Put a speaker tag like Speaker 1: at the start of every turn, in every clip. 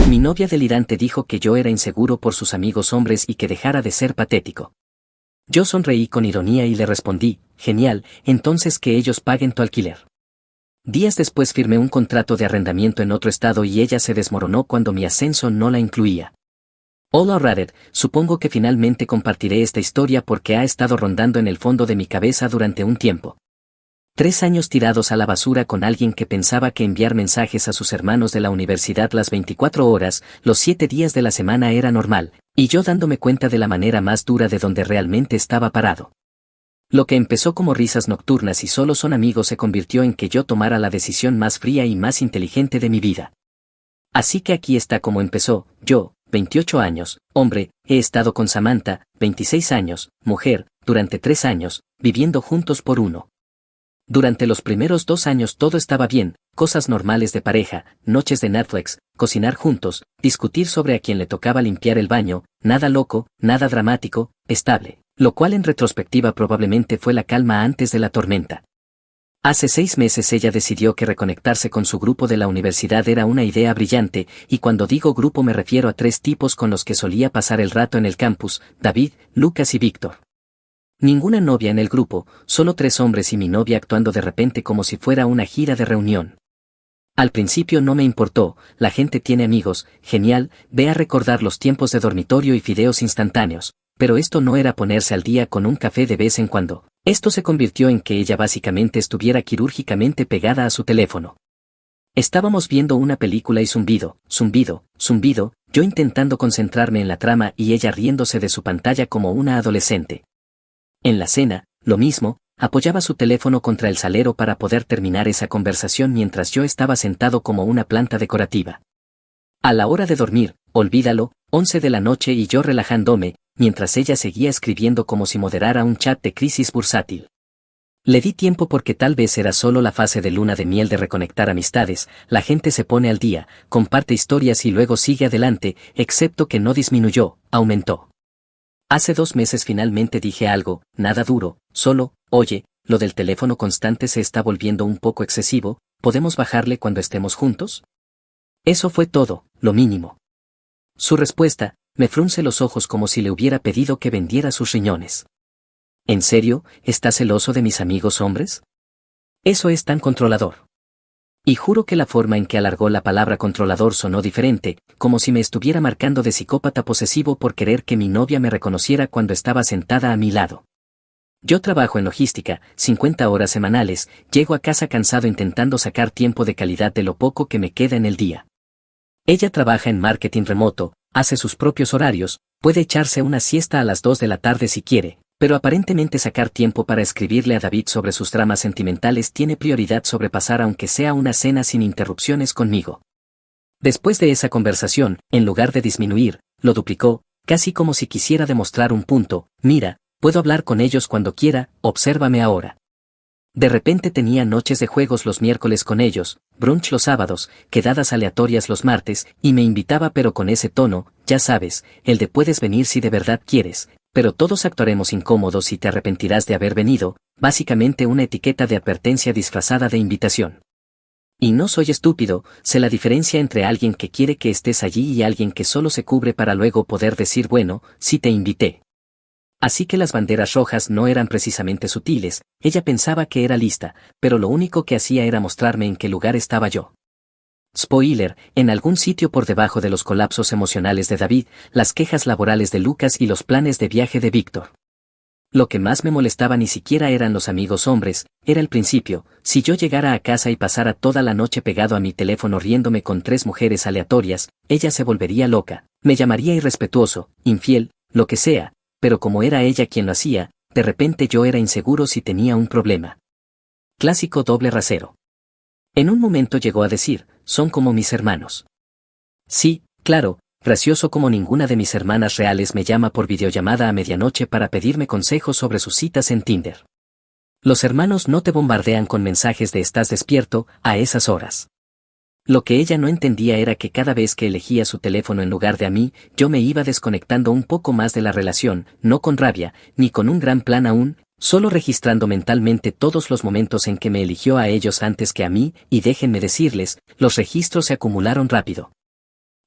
Speaker 1: Mi novia delirante dijo que yo era inseguro por sus amigos hombres y que dejara de ser patético. Yo sonreí con ironía y le respondí, genial, entonces que ellos paguen tu alquiler. Días después firmé un contrato de arrendamiento en otro estado y ella se desmoronó cuando mi ascenso no la incluía. Hola Reddit, supongo que finalmente compartiré esta historia porque ha estado rondando en el fondo de mi cabeza durante un tiempo. 3 años tirados a la basura con alguien que pensaba que enviar mensajes a sus hermanos de la universidad las 24 horas, los 7 días de la semana era normal, y yo dándome cuenta de la manera más dura de donde realmente estaba parado. Lo que empezó como risas nocturnas y solo son amigos se convirtió en que yo tomara la decisión más fría y más inteligente de mi vida. Así que aquí está como empezó. Yo, 28 años, hombre, he estado con Samantha, 26 años, mujer, durante 3 años, viviendo juntos por 1. Durante los primeros 2 años todo estaba bien, cosas normales de pareja, noches de Netflix, cocinar juntos, discutir sobre a quién le tocaba limpiar el baño, nada loco, nada dramático, estable, lo cual en retrospectiva probablemente fue la calma antes de la tormenta. Hace 6 meses ella decidió que reconectarse con su grupo de la universidad era una idea brillante, y cuando digo grupo me refiero a 3 tipos con los que solía pasar el rato en el campus, David, Lucas y Víctor. Ninguna novia en el grupo, solo 3 hombres y mi novia actuando de repente como si fuera una gira de reunión. Al principio no me importó, la gente tiene amigos, genial, ve a recordar los tiempos de dormitorio y fideos instantáneos, pero esto no era ponerse al día con un café de vez en cuando. Esto se convirtió en que ella básicamente estuviera quirúrgicamente pegada a su teléfono. Estábamos viendo una película y zumbido, zumbido, zumbido, yo intentando concentrarme en la trama y ella riéndose de su pantalla como una adolescente. En la cena, lo mismo, apoyaba su teléfono contra el salero para poder terminar esa conversación mientras yo estaba sentado como una planta decorativa. A la hora de dormir, olvídalo, 11 de la noche y yo relajándome, mientras ella seguía escribiendo como si moderara un chat de crisis bursátil. Le di tiempo porque tal vez era solo la fase de luna de miel de reconectar amistades, la gente se pone al día, comparte historias y luego sigue adelante, excepto que no disminuyó, aumentó. Hace 2 meses finalmente dije algo, nada duro, solo, oye, lo del teléfono constante se está volviendo un poco excesivo, ¿podemos bajarle cuando estemos juntos? Eso fue todo, lo mínimo. Su respuesta, me frunce los ojos como si le hubiera pedido que vendiera sus riñones. ¿En serio, estás celoso de mis amigos hombres? Eso es tan controlador. Y juro que la forma en que alargó la palabra controlador sonó diferente, como si me estuviera marcando de psicópata posesivo por querer que mi novia me reconociera cuando estaba sentada a mi lado. Yo trabajo en logística, 50 horas semanales, llego a casa cansado intentando sacar tiempo de calidad de lo poco que me queda en el día. Ella trabaja en marketing remoto, hace sus propios horarios, puede echarse una siesta a las 2 de la tarde si quiere, pero aparentemente sacar tiempo para escribirle a David sobre sus dramas sentimentales tiene prioridad sobre pasar aunque sea una cena sin interrupciones conmigo. Después de esa conversación, en lugar de disminuir, lo duplicó, casi como si quisiera demostrar un punto, mira, puedo hablar con ellos cuando quiera, obsérvame ahora. De repente tenía noches de juegos los miércoles con ellos, brunch los sábados, quedadas aleatorias los martes, y me invitaba pero con ese tono, ya sabes, el de puedes venir si de verdad quieres, pero todos actuaremos incómodos y te arrepentirás de haber venido, básicamente una etiqueta de advertencia disfrazada de invitación. Y no soy estúpido, sé la diferencia entre alguien que quiere que estés allí y alguien que solo se cubre para luego poder decir bueno, sí te invité. Así que las banderas rojas no eran precisamente sutiles, ella pensaba que era lista, pero lo único que hacía era mostrarme en qué lugar estaba yo. Spoiler, en algún sitio por debajo de los colapsos emocionales de David, las quejas laborales de Lucas y los planes de viaje de Víctor. Lo que más me molestaba ni siquiera eran los amigos hombres, era el principio, si yo llegara a casa y pasara toda la noche pegado a mi teléfono riéndome con 3 mujeres aleatorias, ella se volvería loca, me llamaría irrespetuoso, infiel, lo que sea, pero como era ella quien lo hacía, de repente yo era inseguro si tenía un problema. Clásico doble rasero. En un momento llegó a decir, son como mis hermanos. Sí, claro, gracioso como ninguna de mis hermanas reales me llama por videollamada a medianoche para pedirme consejos sobre sus citas en Tinder. Los hermanos no te bombardean con mensajes de estás despierto a esas horas. Lo que ella no entendía era que cada vez que elegía su teléfono en lugar de a mí, yo me iba desconectando un poco más de la relación, no con rabia, ni con un gran plan aún, solo registrando mentalmente todos los momentos en que me eligió a ellos antes que a mí, y déjenme decirles, los registros se acumularon rápido.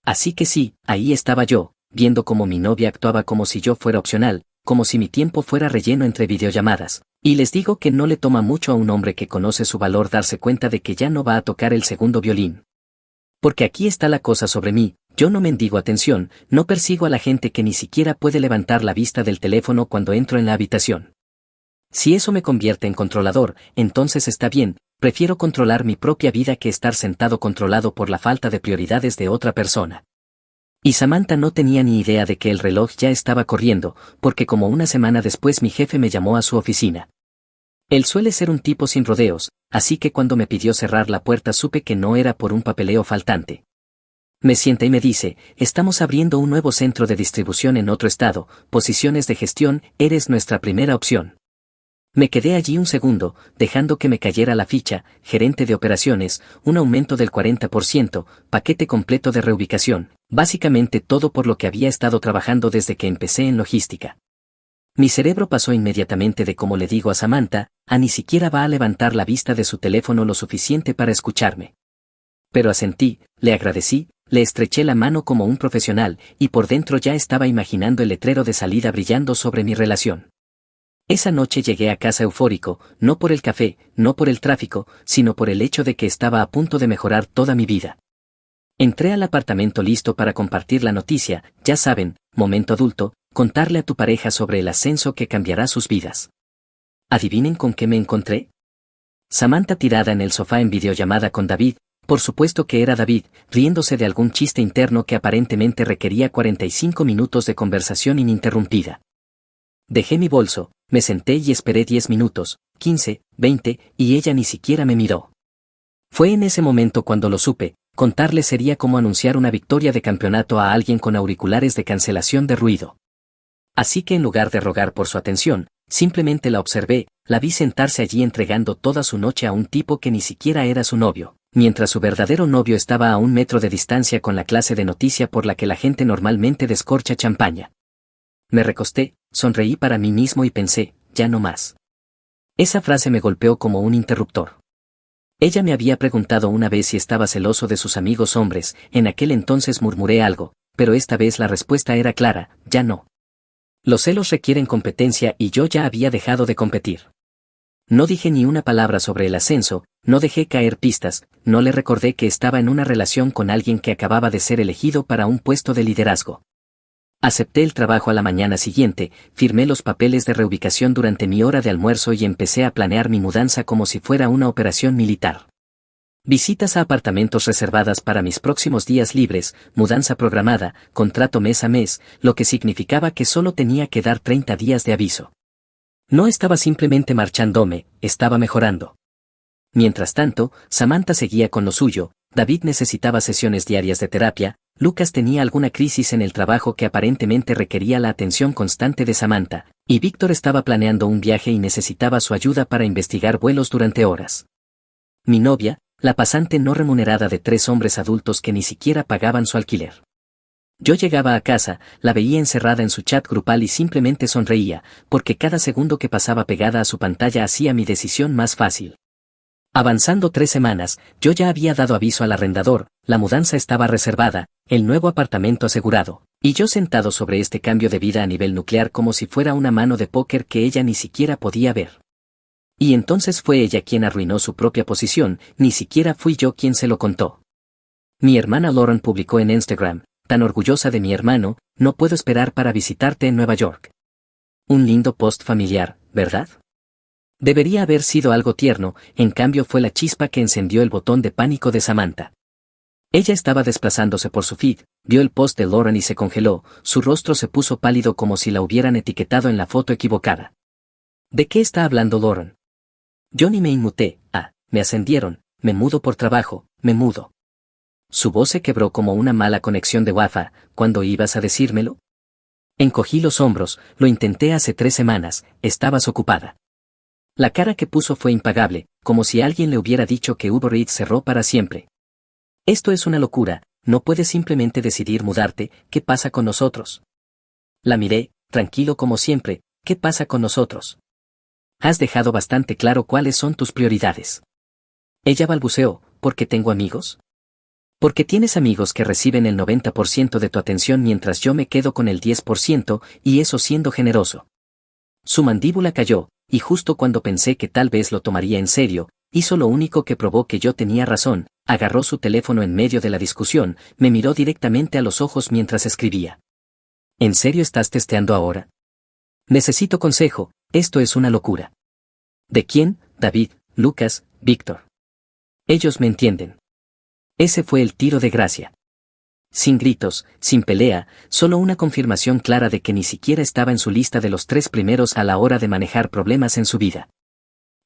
Speaker 1: Así que sí, ahí estaba yo, viendo cómo mi novia actuaba como si yo fuera opcional, como si mi tiempo fuera relleno entre videollamadas. Y les digo que no le toma mucho a un hombre que conoce su valor darse cuenta de que ya no va a tocar el segundo violín. Porque aquí está la cosa sobre mí, yo no mendigo atención, no persigo a la gente que ni siquiera puede levantar la vista del teléfono cuando entro en la habitación. Si eso me convierte en controlador, entonces está bien, prefiero controlar mi propia vida que estar sentado controlado por la falta de prioridades de otra persona. Y Samantha no tenía ni idea de que el reloj ya estaba corriendo, porque como una semana después mi jefe me llamó a su oficina. Él suele ser un tipo sin rodeos, así que cuando me pidió cerrar la puerta supe que no era por un papeleo faltante. Me sienta y me dice, estamos abriendo un nuevo centro de distribución en otro estado, posiciones de gestión, eres nuestra primera opción. Me quedé allí un segundo, dejando que me cayera la ficha, gerente de operaciones, un aumento del 40%, paquete completo de reubicación, básicamente todo por lo que había estado trabajando desde que empecé en logística. Mi cerebro pasó inmediatamente de como le digo a Samantha, a ni siquiera va a levantar la vista de su teléfono lo suficiente para escucharme. Pero asentí, le agradecí, le estreché la mano como un profesional, y por dentro ya estaba imaginando el letrero de salida brillando sobre mi relación. Esa noche llegué a casa eufórico, no por el café, no por el tráfico, sino por el hecho de que estaba a punto de mejorar toda mi vida. Entré al apartamento listo para compartir la noticia, ya saben, momento adulto, contarle a tu pareja sobre el ascenso que cambiará sus vidas. ¿Adivinen con qué me encontré? Samantha tirada en el sofá en videollamada con David, por supuesto que era David, riéndose de algún chiste interno que aparentemente requería 45 minutos de conversación ininterrumpida. Dejé mi bolso, me senté y esperé 10 minutos, 15, 20, y ella ni siquiera me miró. Fue en ese momento cuando lo supe, contarle sería como anunciar una victoria de campeonato a alguien con auriculares de cancelación de ruido. Así que en lugar de rogar por su atención, simplemente la observé, la vi sentarse allí entregando toda su noche a un tipo que ni siquiera era su novio, mientras su verdadero novio estaba a 1 metro de distancia con la clase de noticia por la que la gente normalmente descorcha champaña. Me recosté, sonreí para mí mismo y pensé, ya no más. Esa frase me golpeó como un interruptor. Ella me había preguntado una vez si estaba celoso de sus amigos hombres, en aquel entonces murmuré algo, pero esta vez la respuesta era clara, ya no. Los celos requieren competencia y yo ya había dejado de competir. No dije ni una palabra sobre el ascenso, no dejé caer pistas, no le recordé que estaba en una relación con alguien que acababa de ser elegido para un puesto de liderazgo. Acepté el trabajo a la mañana siguiente, firmé los papeles de reubicación durante mi hora de almuerzo y empecé a planear mi mudanza como si fuera una operación militar. Visitas a apartamentos reservadas para mis próximos días libres, mudanza programada, contrato mes a mes, lo que significaba que solo tenía que dar 30 días de aviso. No estaba simplemente marchándome, estaba mejorando. Mientras tanto, Samantha seguía con lo suyo, David necesitaba sesiones diarias de terapia, Lucas tenía alguna crisis en el trabajo que aparentemente requería la atención constante de Samantha, y Víctor estaba planeando un viaje y necesitaba su ayuda para investigar vuelos durante horas. Mi novia, la pasante no remunerada de 3 hombres adultos que ni siquiera pagaban su alquiler. Yo llegaba a casa, la veía encerrada en su chat grupal y simplemente sonreía, porque cada segundo que pasaba pegada a su pantalla hacía mi decisión más fácil. Avanzando 3 semanas, yo ya había dado aviso al arrendador, la mudanza estaba reservada, el nuevo apartamento asegurado, y yo sentado sobre este cambio de vida a nivel nuclear como si fuera una mano de póker que ella ni siquiera podía ver. Y entonces fue ella quien arruinó su propia posición, ni siquiera fui yo quien se lo contó. Mi hermana Lauren publicó en Instagram, tan orgullosa de mi hermano, no puedo esperar para visitarte en Nueva York. Un lindo post familiar, ¿verdad? Debería haber sido algo tierno, en cambio fue la chispa que encendió el botón de pánico de Samantha. Ella estaba desplazándose por su feed, vio el post de Lauren y se congeló, su rostro se puso pálido como si la hubieran etiquetado en la foto equivocada. ¿De qué está hablando Lauren? Yo ni me inmuté, me ascendieron, me mudo por trabajo, me mudo. Su voz se quebró como una mala conexión de Wi-Fi, ¿cuándo ibas a decírmelo? Encogí los hombros, lo intenté hace 3 semanas, estabas ocupada. La cara que puso fue impagable, como si alguien le hubiera dicho que Uber Eats cerró para siempre. Esto es una locura, no puedes simplemente decidir mudarte, ¿qué pasa con nosotros? La miré, tranquilo como siempre, ¿qué pasa con nosotros? Has dejado bastante claro cuáles son tus prioridades. Ella balbuceó, ¿por qué tengo amigos? Porque tienes amigos que reciben el 90% de tu atención mientras yo me quedo con el 10%, y eso siendo generoso. Su mandíbula cayó, y justo cuando pensé que tal vez lo tomaría en serio, hizo lo único que probó que yo tenía razón, agarró su teléfono en medio de la discusión, me miró directamente a los ojos mientras escribía. ¿En serio estás testeando ahora? Necesito consejo, esto es una locura. ¿De quién? David, Lucas, Víctor. Ellos me entienden. Ese fue el tiro de gracia. Sin gritos, sin pelea, solo una confirmación clara de que ni siquiera estaba en su lista de los 3 primeros a la hora de manejar problemas en su vida.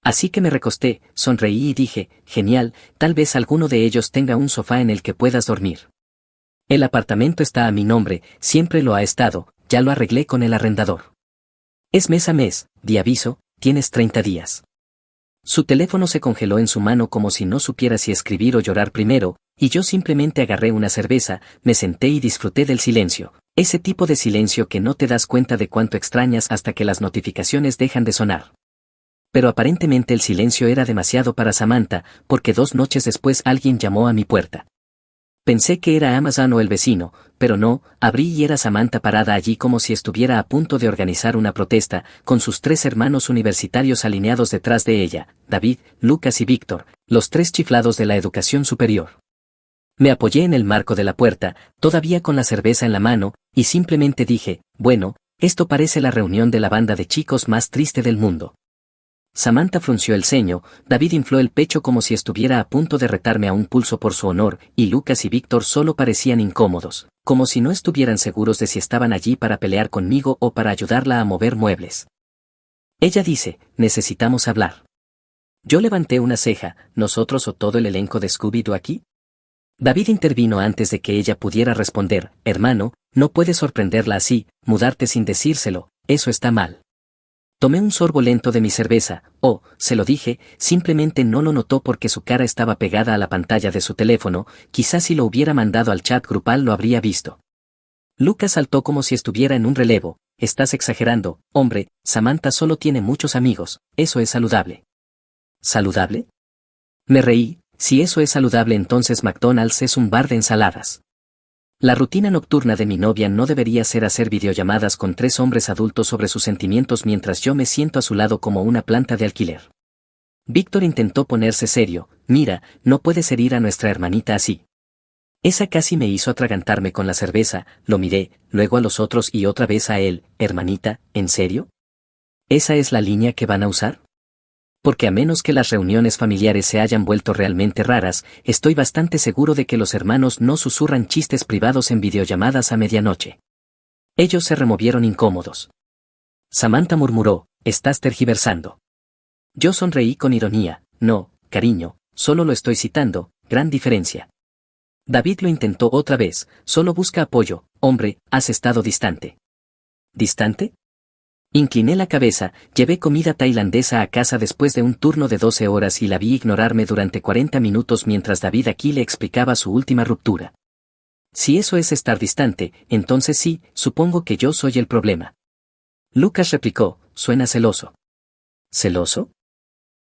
Speaker 1: Así que me recosté, sonreí y dije, genial, tal vez alguno de ellos tenga un sofá en el que puedas dormir. El apartamento está a mi nombre, siempre lo ha estado, ya lo arreglé con el arrendador. Es mes a mes, di aviso, tienes 30 días. Su teléfono se congeló en su mano como si no supiera si escribir o llorar primero, y yo simplemente agarré una cerveza, me senté y disfruté del silencio, ese tipo de silencio que no te das cuenta de cuánto extrañas hasta que las notificaciones dejan de sonar. Pero aparentemente el silencio era demasiado para Samantha, porque 2 noches después alguien llamó a mi puerta. Pensé que era Amazon o el vecino, pero no, abrí y era Samantha parada allí como si estuviera a punto de organizar una protesta, con sus 3 hermanos universitarios alineados detrás de ella, David, Lucas y Víctor, los 3 chiflados de la educación superior. Me apoyé en el marco de la puerta, todavía con la cerveza en la mano, y simplemente dije, bueno, esto parece la reunión de la banda de chicos más triste del mundo. Samantha frunció el ceño, David infló el pecho como si estuviera a punto de retarme a un pulso por su honor, y Lucas y Víctor solo parecían incómodos, como si no estuvieran seguros de si estaban allí para pelear conmigo o para ayudarla a mover muebles. Ella dice, necesitamos hablar. Yo levanté una ceja, ¿nosotros o todo el elenco de Scooby-Doo aquí? David intervino antes de que ella pudiera responder, hermano, no puedes sorprenderla así, mudarte sin decírselo, eso está mal. Tomé un sorbo lento de mi cerveza, se lo dije, simplemente no lo notó porque su cara estaba pegada a la pantalla de su teléfono, quizás si lo hubiera mandado al chat grupal lo habría visto. Lucas saltó como si estuviera en un relevo, estás exagerando, hombre, Samantha solo tiene muchos amigos, eso es saludable. ¿Saludable? Me reí, si eso es saludable entonces McDonald's es un bar de ensaladas. La rutina nocturna de mi novia no debería ser hacer videollamadas con 3 hombres adultos sobre sus sentimientos mientras yo me siento a su lado como una planta de alquiler. Víctor intentó ponerse serio, mira, no puedes herir a nuestra hermanita así. Esa casi me hizo atragantarme con la cerveza, lo miré, luego a los otros y otra vez a él, hermanita, ¿en serio? ¿Esa es la línea que van a usar? Porque a menos que las reuniones familiares se hayan vuelto realmente raras, estoy bastante seguro de que los hermanos no susurran chistes privados en videollamadas a medianoche. Ellos se removieron incómodos. Samantha murmuró, estás tergiversando. Yo sonreí con ironía, no, cariño, solo lo estoy citando, gran diferencia. David lo intentó otra vez, solo busca apoyo, hombre, has estado distante. ¿Distante? Incliné la cabeza, llevé comida tailandesa a casa después de un turno de 12 horas y la vi ignorarme durante 40 minutos mientras David aquí le explicaba su última ruptura. Si eso es estar distante, entonces sí, supongo que yo soy el problema. Lucas replicó, suena celoso. ¿Celoso?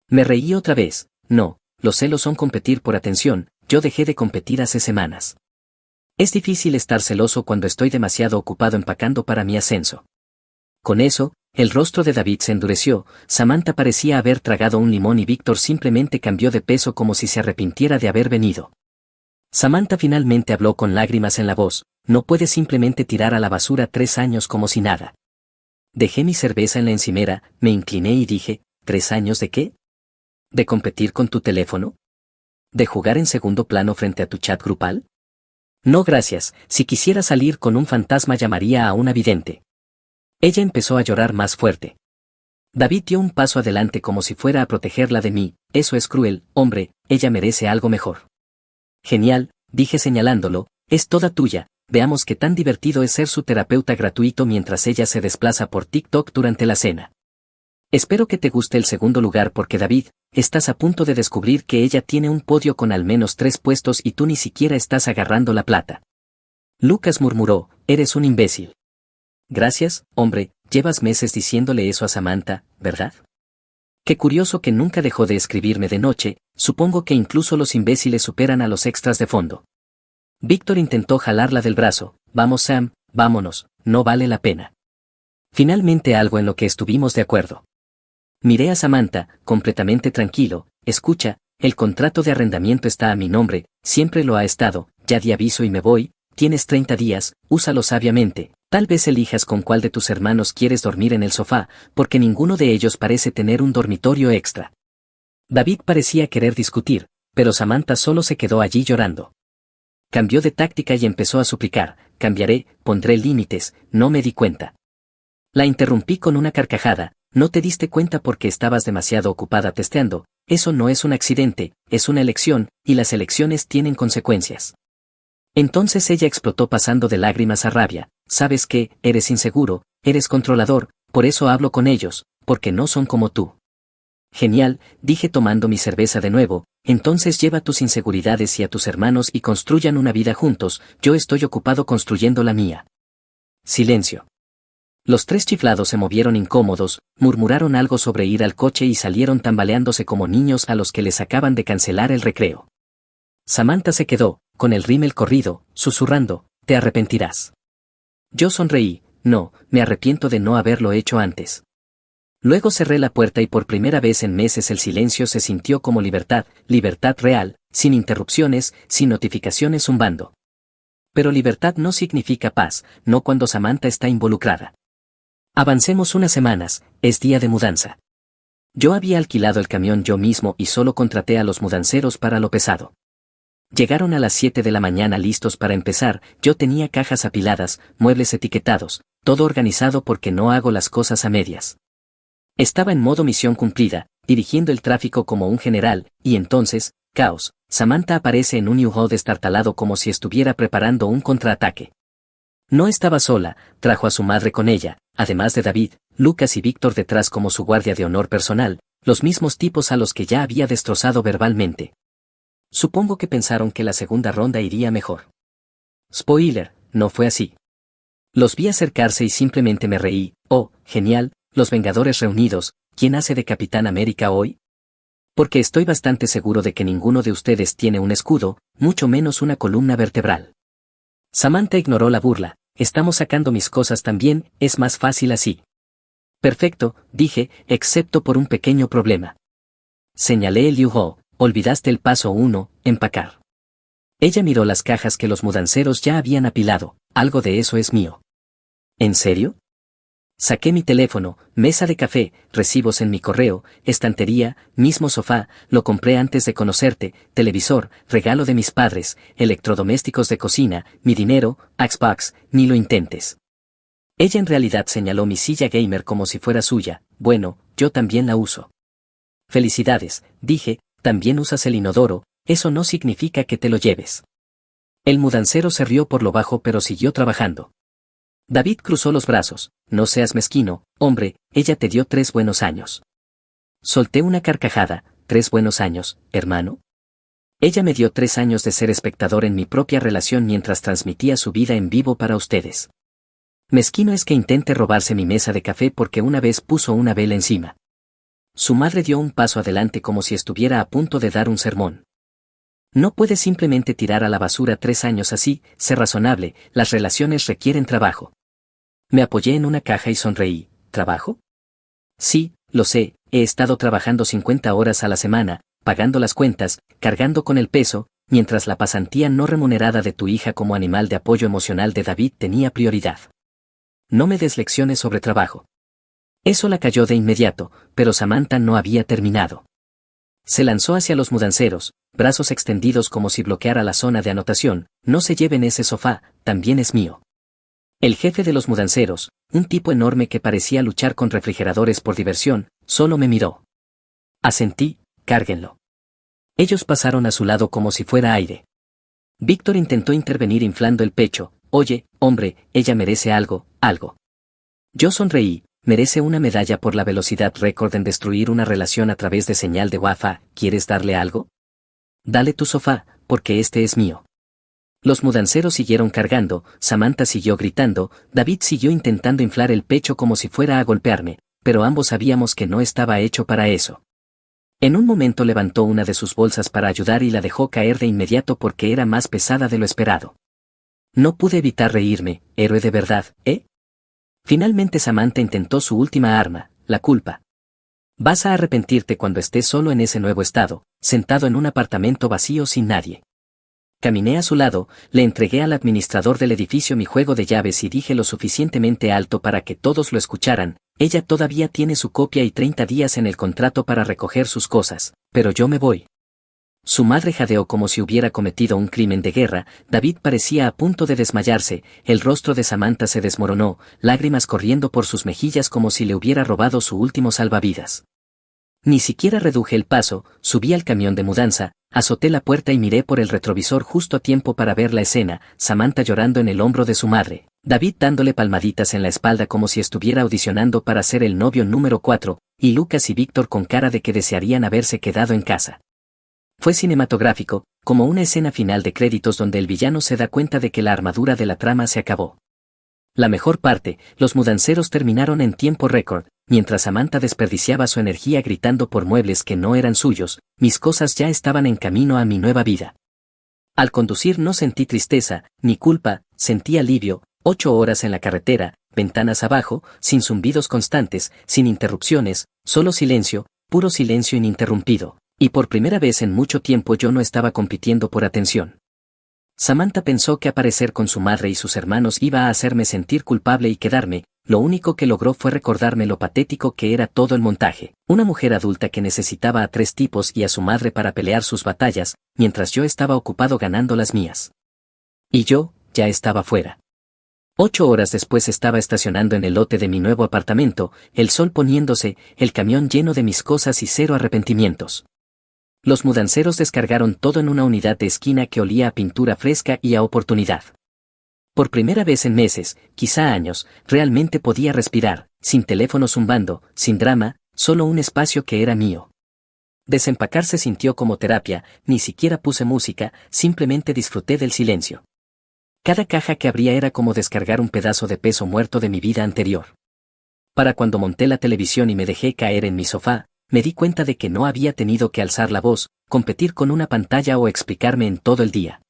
Speaker 1: Me reí otra vez, no, los celos son competir por atención, yo dejé de competir hace semanas. Es difícil estar celoso cuando estoy demasiado ocupado empacando para mi ascenso. Con eso, el rostro de David se endureció, Samantha parecía haber tragado un limón y Víctor simplemente cambió de peso como si se arrepintiera de haber venido. Samantha finalmente habló con lágrimas en la voz, no puedes simplemente tirar a la basura 3 años como si nada. Dejé mi cerveza en la encimera, me incliné y dije, ¿3 años de qué? ¿De competir con tu teléfono? ¿De jugar en segundo plano frente a tu chat grupal? No gracias, si quisiera salir con un fantasma llamaría a una vidente. Ella empezó a llorar más fuerte. David dio un paso adelante como si fuera a protegerla de mí, eso es cruel, hombre, ella merece algo mejor. Genial, dije señalándolo, es toda tuya, veamos qué tan divertido es ser su terapeuta gratuito mientras ella se desplaza por TikTok durante la cena. Espero que te guste el segundo lugar porque David, estás a punto de descubrir que ella tiene un podio con al menos 3 puestos y tú ni siquiera estás agarrando la plata. Lucas murmuró, eres un imbécil. Gracias, hombre, llevas meses diciéndole eso a Samantha, ¿verdad? Qué curioso que nunca dejó de escribirme de noche, supongo que incluso los imbéciles superan a los extras de fondo. Víctor intentó jalarla del brazo. Vamos Sam, vámonos, no vale la pena. Finalmente algo en lo que estuvimos de acuerdo. Miré a Samantha, completamente tranquilo. Escucha, el contrato de arrendamiento está a mi nombre, siempre lo ha estado, ya di aviso y me voy, tienes 30 días, úsalo sabiamente, tal vez elijas con cuál de tus hermanos quieres dormir en el sofá, porque ninguno de ellos parece tener un dormitorio extra. David parecía querer discutir, pero Samantha solo se quedó allí llorando. Cambió de táctica y empezó a suplicar, cambiaré, pondré límites, no me di cuenta. La interrumpí con una carcajada, no te diste cuenta porque estabas demasiado ocupada testeando, eso no es un accidente, es una elección, y las elecciones tienen consecuencias. Entonces ella explotó pasando de lágrimas a rabia, ¿sabes qué? Eres inseguro, eres controlador, por eso hablo con ellos, porque no son como tú. Genial, dije tomando mi cerveza de nuevo, entonces lleva tus inseguridades y a tus hermanos y construyan una vida juntos, yo estoy ocupado construyendo la mía. Silencio. Los tres chiflados se movieron incómodos, murmuraron algo sobre ir al coche y salieron tambaleándose como niños a los que les acaban de cancelar el recreo. Samantha se quedó, con el rímel corrido, susurrando, te arrepentirás. Yo sonreí, no, me arrepiento de no haberlo hecho antes. Luego cerré la puerta y por primera vez en meses el silencio se sintió como libertad, libertad real, sin interrupciones, sin notificaciones zumbando. Pero libertad no significa paz, no cuando Samantha está involucrada. Avancemos unas semanas, es día de mudanza. Yo había alquilado el camión yo mismo y solo contraté a los mudanceros para lo pesado. Llegaron a las 7 de la mañana listos para empezar, yo tenía cajas apiladas, muebles etiquetados, todo organizado porque no hago las cosas a medias. Estaba en modo misión cumplida, dirigiendo el tráfico como un general, y entonces, caos, Samantha aparece en un U-Haul destartalado como si estuviera preparando un contraataque. No estaba sola, trajo a su madre con ella, además de David, Lucas y Víctor detrás como su guardia de honor personal, los mismos tipos a los que ya había destrozado verbalmente. Supongo que pensaron que la segunda ronda iría mejor. Spoiler, no fue así. Los vi acercarse y simplemente me reí, oh, genial, los Vengadores reunidos, ¿quién hace de Capitán América hoy? Porque estoy bastante seguro de que ninguno de ustedes tiene un escudo, mucho menos una columna vertebral. Samantha ignoró la burla, estamos sacando mis cosas también, es más fácil así. Perfecto, dije, excepto por un pequeño problema. Señalé el U-Haul, olvidaste el paso 1, empacar. Ella miró las cajas que los mudanceros ya habían apilado, algo de eso es mío. ¿En serio? Saqué mi teléfono, mesa de café, recibos en mi correo, estantería, mismo sofá, lo compré antes de conocerte, televisor, regalo de mis padres, electrodomésticos de cocina, mi dinero, Xbox, ni lo intentes. Ella en realidad señaló mi silla gamer como si fuera suya, bueno, yo también la uso. Felicidades, dije, también usas el inodoro, eso no significa que te lo lleves. El mudancero se rió por lo bajo pero siguió trabajando. David cruzó los brazos, no seas mezquino, hombre, ella te dio 3 buenos años. Solté una carcajada, 3 buenos años, hermano. Ella me dio 3 años de ser espectador en mi propia relación mientras transmitía su vida en vivo para ustedes. Mezquino es que intente robarse mi mesa de café porque una vez puso una vela encima. Su madre dio un paso adelante como si estuviera a punto de dar un sermón. No puedes simplemente tirar a la basura 3 años así, sé razonable, las relaciones requieren trabajo. Me apoyé en una caja y sonreí, ¿trabajo? Sí, lo sé, he estado trabajando 50 horas a la semana, pagando las cuentas, cargando con el peso, mientras la pasantía no remunerada de tu hija como animal de apoyo emocional de David tenía prioridad. No me des lecciones sobre trabajo. Eso la cayó de inmediato, pero Samantha no había terminado. Se lanzó hacia los mudanceros, brazos extendidos como si bloqueara la zona de anotación, no se lleven ese sofá, también es mío. El jefe de los mudanceros, un tipo enorme que parecía luchar con refrigeradores por diversión, solo me miró. Asentí, cárguenlo. Ellos pasaron a su lado como si fuera aire. Víctor intentó intervenir inflando el pecho, oye, hombre, ella merece algo, algo. Yo sonreí, merece una medalla por la velocidad récord en destruir una relación a través de señal de Wi-Fi, ¿quieres darle algo? Dale tu sofá, porque este es mío. Los mudanceros siguieron cargando, Samantha siguió gritando, David siguió intentando inflar el pecho como si fuera a golpearme, pero ambos sabíamos que no estaba hecho para eso. En un momento levantó una de sus bolsas para ayudar y la dejó caer de inmediato porque era más pesada de lo esperado. No pude evitar reírme, héroe de verdad, ¿eh? Finalmente Samantha intentó su última arma, la culpa. Vas a arrepentirte cuando estés solo en ese nuevo estado, sentado en un apartamento vacío sin nadie. Caminé a su lado, le entregué al administrador del edificio mi juego de llaves y dije lo suficientemente alto para que todos lo escucharan: ella todavía tiene su copia y 30 días en el contrato para recoger sus cosas, pero yo me voy. Su madre jadeó como si hubiera cometido un crimen de guerra. David parecía a punto de desmayarse, el rostro de Samantha se desmoronó, lágrimas corriendo por sus mejillas como si le hubiera robado su último salvavidas. Ni siquiera reduje el paso, subí al camión de mudanza, azoté la puerta y miré por el retrovisor justo a tiempo para ver la escena: Samantha llorando en el hombro de su madre, David dándole palmaditas en la espalda como si estuviera audicionando para ser el novio número 4, y Lucas y Víctor con cara de que desearían haberse quedado en casa. Fue cinematográfico, como una escena final de créditos donde el villano se da cuenta de que la armadura de la trama se acabó. La mejor parte: los mudanceros terminaron en tiempo récord, mientras Samantha desperdiciaba su energía gritando por muebles que no eran suyos. Mis cosas ya estaban en camino a mi nueva vida. Al conducir no sentí tristeza, ni culpa, sentí alivio. 8 horas en la carretera, ventanas abajo, sin zumbidos constantes, sin interrupciones, solo silencio, puro silencio ininterrumpido. Y por primera vez en mucho tiempo yo no estaba compitiendo por atención. Samantha pensó que aparecer con su madre y sus hermanos iba a hacerme sentir culpable y quedarme. Lo único que logró fue recordarme lo patético que era todo el montaje. Una mujer adulta que necesitaba a 3 tipos y a su madre para pelear sus batallas, mientras yo estaba ocupado ganando las mías. Y yo, ya estaba fuera. 8 horas después estaba estacionando en el lote de mi nuevo apartamento, el sol poniéndose, el camión lleno de mis cosas y 0 arrepentimientos. Los mudanceros descargaron todo en una unidad de esquina que olía a pintura fresca y a oportunidad. Por primera vez en meses, quizá años, realmente podía respirar, sin teléfono zumbando, sin drama, solo un espacio que era mío. Desempacar se sintió como terapia, ni siquiera puse música, simplemente disfruté del silencio. Cada caja que abría era como descargar un pedazo de peso muerto de mi vida anterior. Para cuando monté la televisión y me dejé caer en mi sofá, me di cuenta de que no había tenido que alzar la voz, competir con una pantalla o explicarme en todo el día.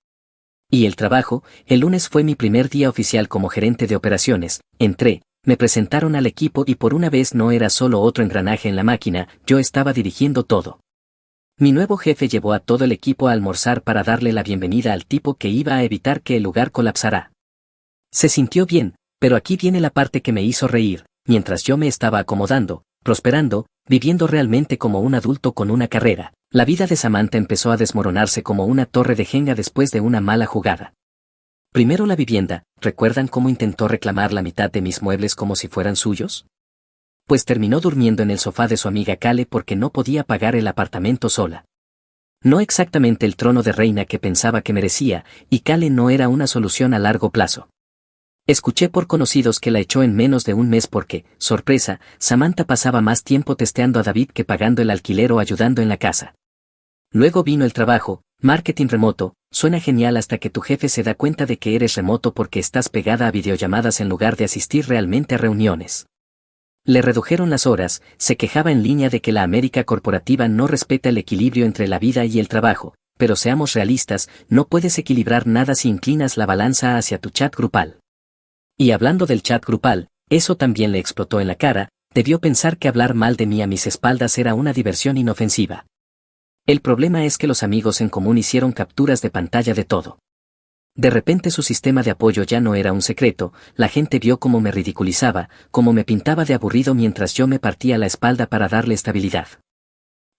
Speaker 1: Y el trabajo: el lunes fue mi primer día oficial como gerente de operaciones. Entré, me presentaron al equipo y por una vez no era solo otro engranaje en la máquina, yo estaba dirigiendo todo. Mi nuevo jefe llevó a todo el equipo a almorzar para darle la bienvenida al tipo que iba a evitar que el lugar colapsara. Se sintió bien, pero aquí viene la parte que me hizo reír. Mientras yo me estaba acomodando, prosperando, viviendo realmente como un adulto con una carrera, la vida de Samantha empezó a desmoronarse como una torre de Jenga después de una mala jugada. Primero la vivienda. ¿Recuerdan cómo intentó reclamar la mitad de mis muebles como si fueran suyos? Pues terminó durmiendo en el sofá de su amiga Kale porque no podía pagar el apartamento sola. No exactamente el trono de reina que pensaba que merecía, y Kale no era una solución a largo plazo. Escuché por conocidos que la echó en menos de un mes porque, sorpresa, Samantha pasaba más tiempo testeando a David que pagando el alquiler o ayudando en la casa. Luego vino el trabajo: marketing remoto. Suena genial hasta que tu jefe se da cuenta de que eres remoto porque estás pegada a videollamadas en lugar de asistir realmente a reuniones. Le redujeron las horas, se quejaba en línea de que la América corporativa no respeta el equilibrio entre la vida y el trabajo, pero seamos realistas, no puedes equilibrar nada si inclinas la balanza hacia tu chat grupal. Y hablando del chat grupal, eso también le explotó en la cara. Debió pensar que hablar mal de mí a mis espaldas era una diversión inofensiva. El problema es que los amigos en común hicieron capturas de pantalla de todo. De repente su sistema de apoyo ya no era un secreto, la gente vio cómo me ridiculizaba, cómo me pintaba de aburrido mientras yo me partía la espalda para darle estabilidad.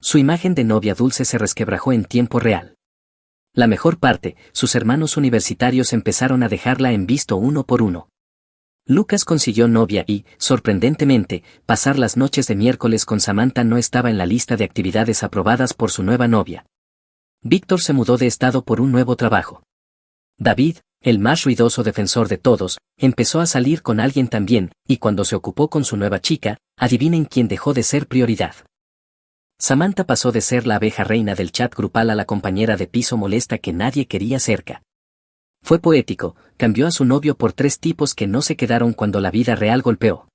Speaker 1: Su imagen de novia dulce se resquebrajó en tiempo real. La mejor parte: sus hermanos universitarios empezaron a dejarla en visto uno por uno. Lucas consiguió novia y, sorprendentemente, pasar las noches de miércoles con Samantha no estaba en la lista de actividades aprobadas por su nueva novia. Víctor se mudó de estado por un nuevo trabajo. David, el más ruidoso defensor de todos, empezó a salir con alguien también, y cuando se ocupó con su nueva chica, adivinen quién dejó de ser prioridad. Samantha pasó de ser la abeja reina del chat grupal a la compañera de piso molesta que nadie quería cerca. Fue poético: cambió a su novio por 3 tipos que no se quedaron cuando la vida real golpeó.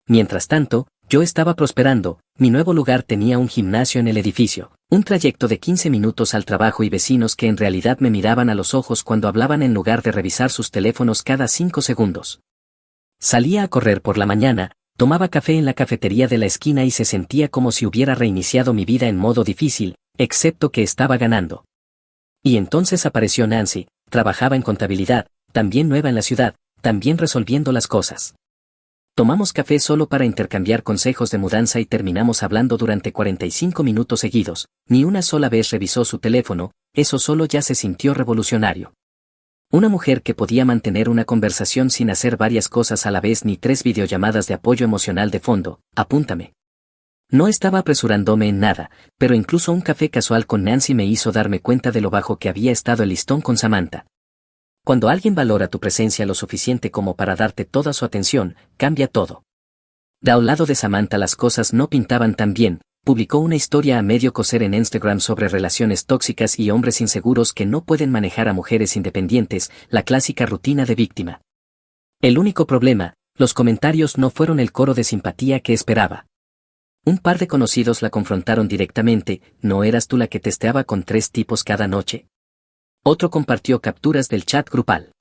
Speaker 1: Mientras tanto, Yo estaba prosperando, mi nuevo lugar tenía un gimnasio en el edificio, un trayecto de 15 minutos al trabajo y vecinos que en realidad me miraban a los ojos cuando hablaban en lugar de revisar sus teléfonos cada 5 segundos. Salía a correr por la mañana, tomaba café en la cafetería de la esquina y se sentía como si hubiera reiniciado mi vida en modo difícil, excepto que estaba ganando. Y entonces apareció Nancy, trabajaba en contabilidad, también nueva en la ciudad, también resolviendo las cosas. Tomamos café solo para intercambiar consejos de mudanza y terminamos hablando durante 45 minutos seguidos, ni una sola vez revisó su teléfono, eso solo ya se sintió revolucionario. Una mujer que podía mantener una conversación sin hacer varias cosas a la vez ni 3 videollamadas de apoyo emocional de fondo, apúntame. No estaba apresurándome en nada, pero incluso un café casual con Nancy me hizo darme cuenta de lo bajo que había estado el listón con Samantha. Cuando alguien valora tu presencia lo suficiente como para darte toda su atención, cambia todo. Al lado de Samantha las cosas no pintaban tan bien, publicó una historia a medio coser en Instagram sobre relaciones tóxicas y hombres inseguros que no pueden manejar a mujeres independientes, la clásica rutina de víctima. El único problema, los comentarios no fueron el coro de simpatía que esperaba. Un par de conocidos la confrontaron directamente, ¿no eras tú la que testeaba con 3 tipos cada noche? Otro compartió capturas del chat grupal.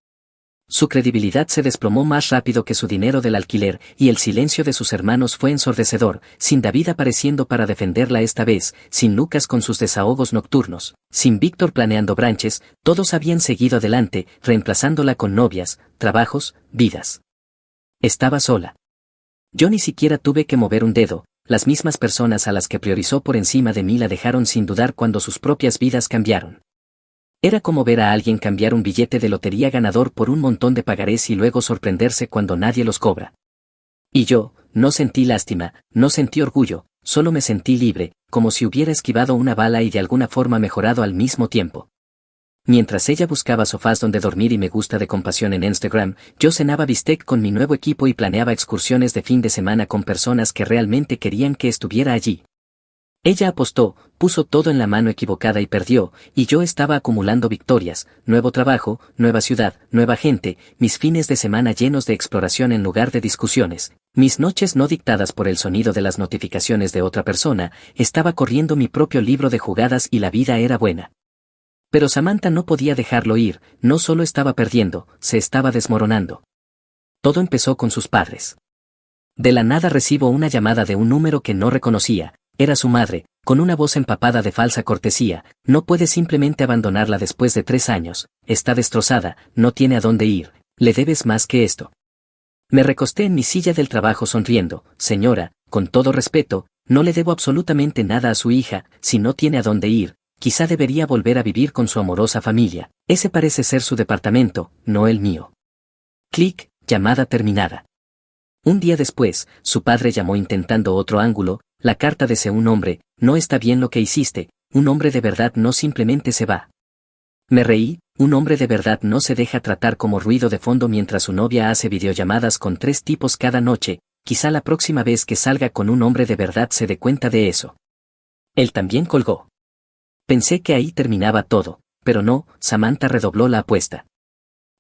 Speaker 1: Su credibilidad se desplomó más rápido que su dinero del alquiler, y el silencio de sus hermanos fue ensordecedor, sin David apareciendo para defenderla esta vez, sin Lucas con sus desahogos nocturnos, sin Víctor planeando branches, todos habían seguido adelante, reemplazándola con novias, trabajos, vidas. Estaba sola. Yo ni siquiera tuve que mover un dedo, las mismas personas a las que priorizó por encima de mí la dejaron sin dudar cuando sus propias vidas cambiaron. Era como ver a alguien cambiar un billete de lotería ganador por un montón de pagarés y luego sorprenderse cuando nadie los cobra. Y yo, no sentí lástima, no sentí orgullo, solo me sentí libre, como si hubiera esquivado una bala y de alguna forma mejorado al mismo tiempo. Mientras ella buscaba sofás donde dormir y me gusta de compasión en Instagram, yo cenaba bistec con mi nuevo equipo y planeaba excursiones de fin de semana con personas que realmente querían que estuviera allí. Ella apostó, puso todo en la mano equivocada y perdió, y yo estaba acumulando victorias, nuevo trabajo, nueva ciudad, nueva gente, mis fines de semana llenos de exploración en lugar de discusiones, mis noches no dictadas por el sonido de las notificaciones de otra persona, estaba corriendo mi propio libro de jugadas y la vida era buena. Pero Samantha no podía dejarlo ir, no solo estaba perdiendo, se estaba desmoronando. Todo empezó con sus padres. De la nada recibo una llamada de un número que no reconocía. Era su madre, con una voz empapada de falsa cortesía, no puede simplemente abandonarla después de 3 años, está destrozada, no tiene a dónde ir, le debes más que esto. Me recosté en mi silla del trabajo sonriendo, señora, con todo respeto, no le debo absolutamente nada a su hija, si no tiene a dónde ir, quizá debería volver a vivir con su amorosa familia, ese parece ser su departamento, no el mío. Clic, llamada terminada. Un día después, su padre llamó intentando otro ángulo, la carta dice un hombre, no está bien lo que hiciste, un hombre de verdad no simplemente se va. Me reí, un hombre de verdad no se deja tratar como ruido de fondo mientras su novia hace videollamadas con 3 tipos cada noche, quizá la próxima vez que salga con un hombre de verdad se dé cuenta de eso. Él también colgó. Pensé que ahí terminaba todo, pero no, Samantha redobló la apuesta.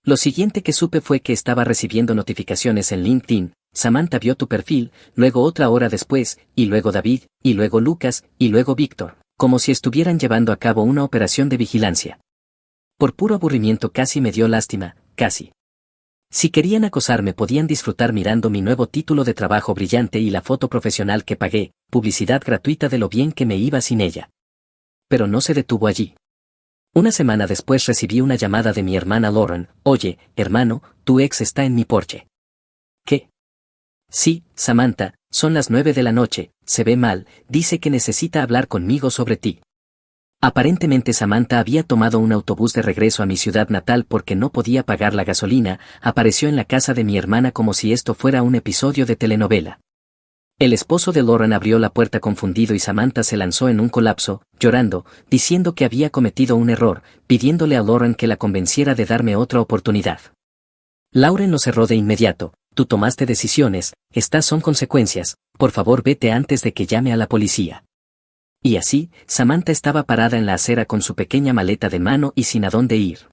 Speaker 1: Lo siguiente que supe fue que estaba recibiendo notificaciones en LinkedIn. Samantha vio tu perfil, luego otra hora después, y luego David, y luego Lucas, y luego Víctor, como si estuvieran llevando a cabo una operación de vigilancia. Por puro aburrimiento casi me dio lástima, casi. Si querían acosarme podían disfrutar mirando mi nuevo título de trabajo brillante y la foto profesional que pagué, publicidad gratuita de lo bien que me iba sin ella. Pero no se detuvo allí. Una semana después recibí una llamada de mi hermana Lauren, oye, hermano, tu ex está en mi porche. ¿Qué? Sí, Samantha, son las 9 de la noche, se ve mal, dice que necesita hablar conmigo sobre ti. Aparentemente Samantha había tomado un autobús de regreso a mi ciudad natal porque no podía pagar la gasolina, apareció en la casa de mi hermana como si esto fuera un episodio de telenovela. El esposo de Lauren abrió la puerta confundido y Samantha se lanzó en un colapso, llorando, diciendo que había cometido un error, pidiéndole a Lauren que la convenciera de darme otra oportunidad. Lauren lo cerró de inmediato, tú tomaste decisiones, estas son consecuencias, por favor vete antes de que llame a la policía. Y así, Samantha estaba parada en la acera con su pequeña maleta de mano y sin a dónde ir.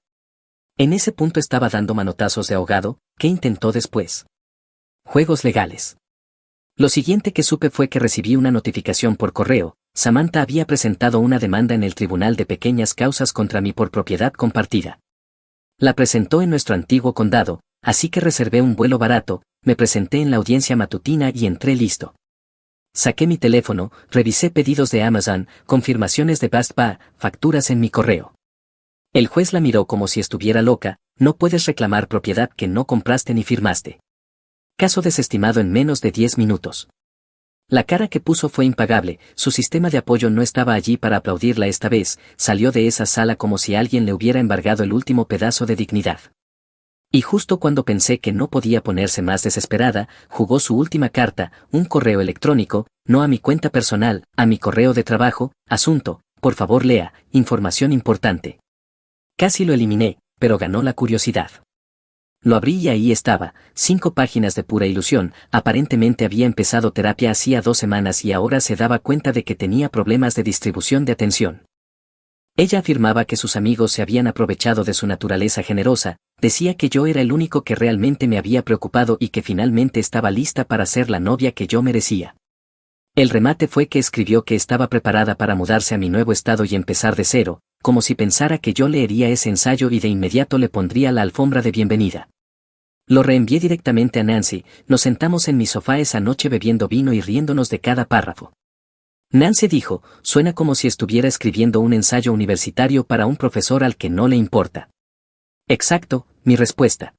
Speaker 1: En ese punto estaba dando manotazos de ahogado, ¿qué intentó después? Juegos legales. Lo siguiente que supe fue que recibí una notificación por correo. Samantha había presentado una demanda en el Tribunal de Pequeñas Causas contra mí por propiedad compartida. La presentó en nuestro antiguo condado, así que reservé un vuelo barato, me presenté en la audiencia matutina y entré listo. Saqué mi teléfono, revisé pedidos de Amazon, confirmaciones de Best Buy, facturas en mi correo. El juez la miró como si estuviera loca. No puedes reclamar propiedad que no compraste ni firmaste. Caso desestimado en menos de 10 minutos. La cara que puso fue impagable, su sistema de apoyo no estaba allí para aplaudirla esta vez, salió de esa sala como si alguien le hubiera embargado el último pedazo de dignidad. Y justo cuando pensé que no podía ponerse más desesperada, jugó su última carta, un correo electrónico, no a mi cuenta personal, a mi correo de trabajo, asunto, por favor lea, información importante. Casi lo eliminé, pero ganó la curiosidad. Lo abrí y ahí estaba, 5 páginas de pura ilusión. Aparentemente había empezado terapia hacía 2 semanas y ahora se daba cuenta de que tenía problemas de distribución de atención. Ella afirmaba que sus amigos se habían aprovechado de su naturaleza generosa, decía que yo era el único que realmente me había preocupado y que finalmente estaba lista para ser la novia que yo merecía. El remate fue que escribió que estaba preparada para mudarse a mi nuevo estado y empezar de cero, como si pensara que yo leería ese ensayo y de inmediato le pondría la alfombra de bienvenida. Lo reenvié directamente a Nancy, nos sentamos en mi sofá esa noche bebiendo vino y riéndonos de cada párrafo. Nancy dijo, suena como si estuviera escribiendo un ensayo universitario para un profesor al que no le importa. Exacto, mi respuesta.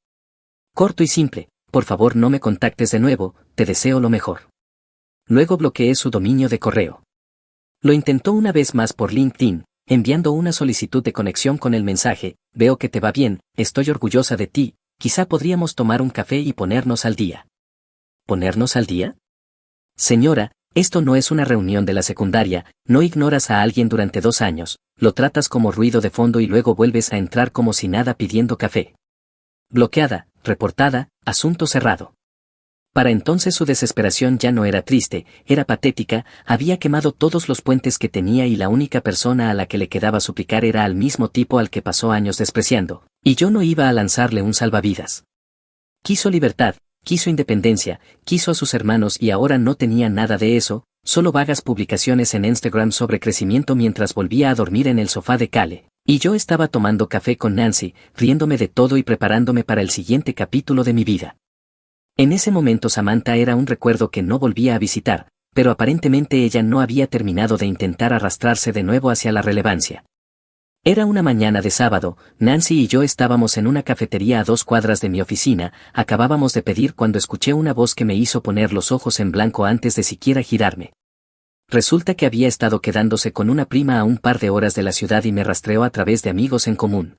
Speaker 1: Corto y simple, por favor no me contactes de nuevo, te deseo lo mejor. Luego bloqueé su dominio de correo. Lo intentó una vez más por LinkedIn, enviando una solicitud de conexión con el mensaje, veo que te va bien, estoy orgullosa de ti, quizá podríamos tomar un café y ponernos al día. ¿Ponernos al día? Señora, esto no es una reunión de la secundaria, no ignoras a alguien durante 2 años, lo tratas como ruido de fondo y luego vuelves a entrar como si nada pidiendo café. Bloqueada, reportada, asunto cerrado. Para entonces su desesperación ya no era triste, era patética, había quemado todos los puentes que tenía y la única persona a la que le quedaba suplicar era al mismo tipo al que pasó años despreciando, y yo no iba a lanzarle un salvavidas. Quiso libertad, quiso independencia, quiso a sus hermanos y ahora no tenía nada de eso, solo vagas publicaciones en Instagram sobre crecimiento mientras volvía a dormir en el sofá de Cale, y yo estaba tomando café con Nancy, riéndome de todo y preparándome para el siguiente capítulo de mi vida. En ese momento Samantha era un recuerdo que no volvía a visitar, pero aparentemente ella no había terminado de intentar arrastrarse de nuevo hacia la relevancia. Era una mañana de sábado, Nancy y yo estábamos en una cafetería a 2 cuadras de mi oficina, acabábamos de pedir cuando escuché una voz que me hizo poner los ojos en blanco antes de siquiera girarme. Resulta que había estado quedándose con una prima a un par de horas de la ciudad y me rastreó a través de amigos en común.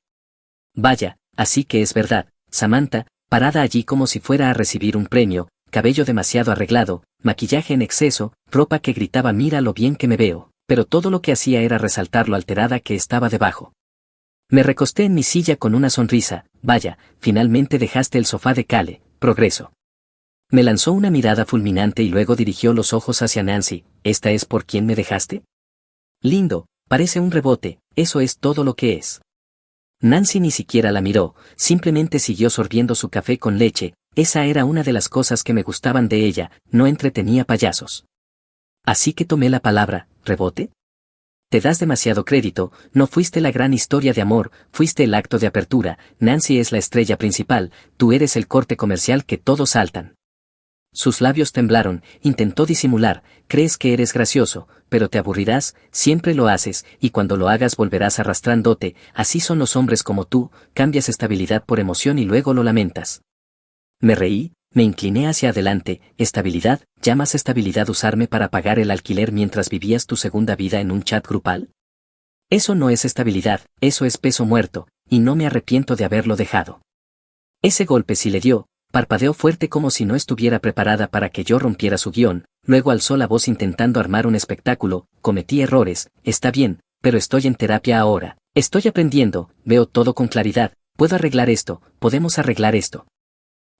Speaker 1: Vaya, así que es verdad, Samantha, parada allí como si fuera a recibir un premio, cabello demasiado arreglado, maquillaje en exceso, ropa que gritaba mira lo bien que me veo, pero todo lo que hacía era resaltar lo alterada que estaba debajo. Me recosté en mi silla con una sonrisa, vaya, finalmente dejaste el sofá de Cale, progreso. Me lanzó una mirada fulminante y luego dirigió los ojos hacia Nancy, ¿esta es por quién me dejaste? Lindo, parece un rebote, eso es todo lo que es. Nancy ni siquiera la miró, simplemente siguió sorbiendo su café con leche, esa era una de las cosas que me gustaban de ella, no entretenía payasos. Así que tomé la palabra, ¿rebote? Te das demasiado crédito, no fuiste la gran historia de amor, fuiste el acto de apertura, Nancy es la estrella principal, tú eres el corte comercial que todos saltan. Sus labios temblaron, intentó disimular, crees que eres gracioso, pero te aburrirás, siempre lo haces, y cuando lo hagas volverás arrastrándote, así son los hombres como tú, cambias estabilidad por emoción y luego lo lamentas. Me reí, me incliné hacia adelante, estabilidad, ¿llamas estabilidad usarme para pagar el alquiler mientras vivías tu segunda vida en un chat grupal? Eso no es estabilidad, eso es peso muerto, y no me arrepiento de haberlo dejado. Ese golpe sí le dio. Parpadeó fuerte como si no estuviera preparada para que yo rompiera su guión, luego alzó la voz intentando armar un espectáculo, cometí errores, está bien, pero estoy en terapia ahora, estoy aprendiendo, veo todo con claridad, puedo arreglar esto, podemos arreglar esto.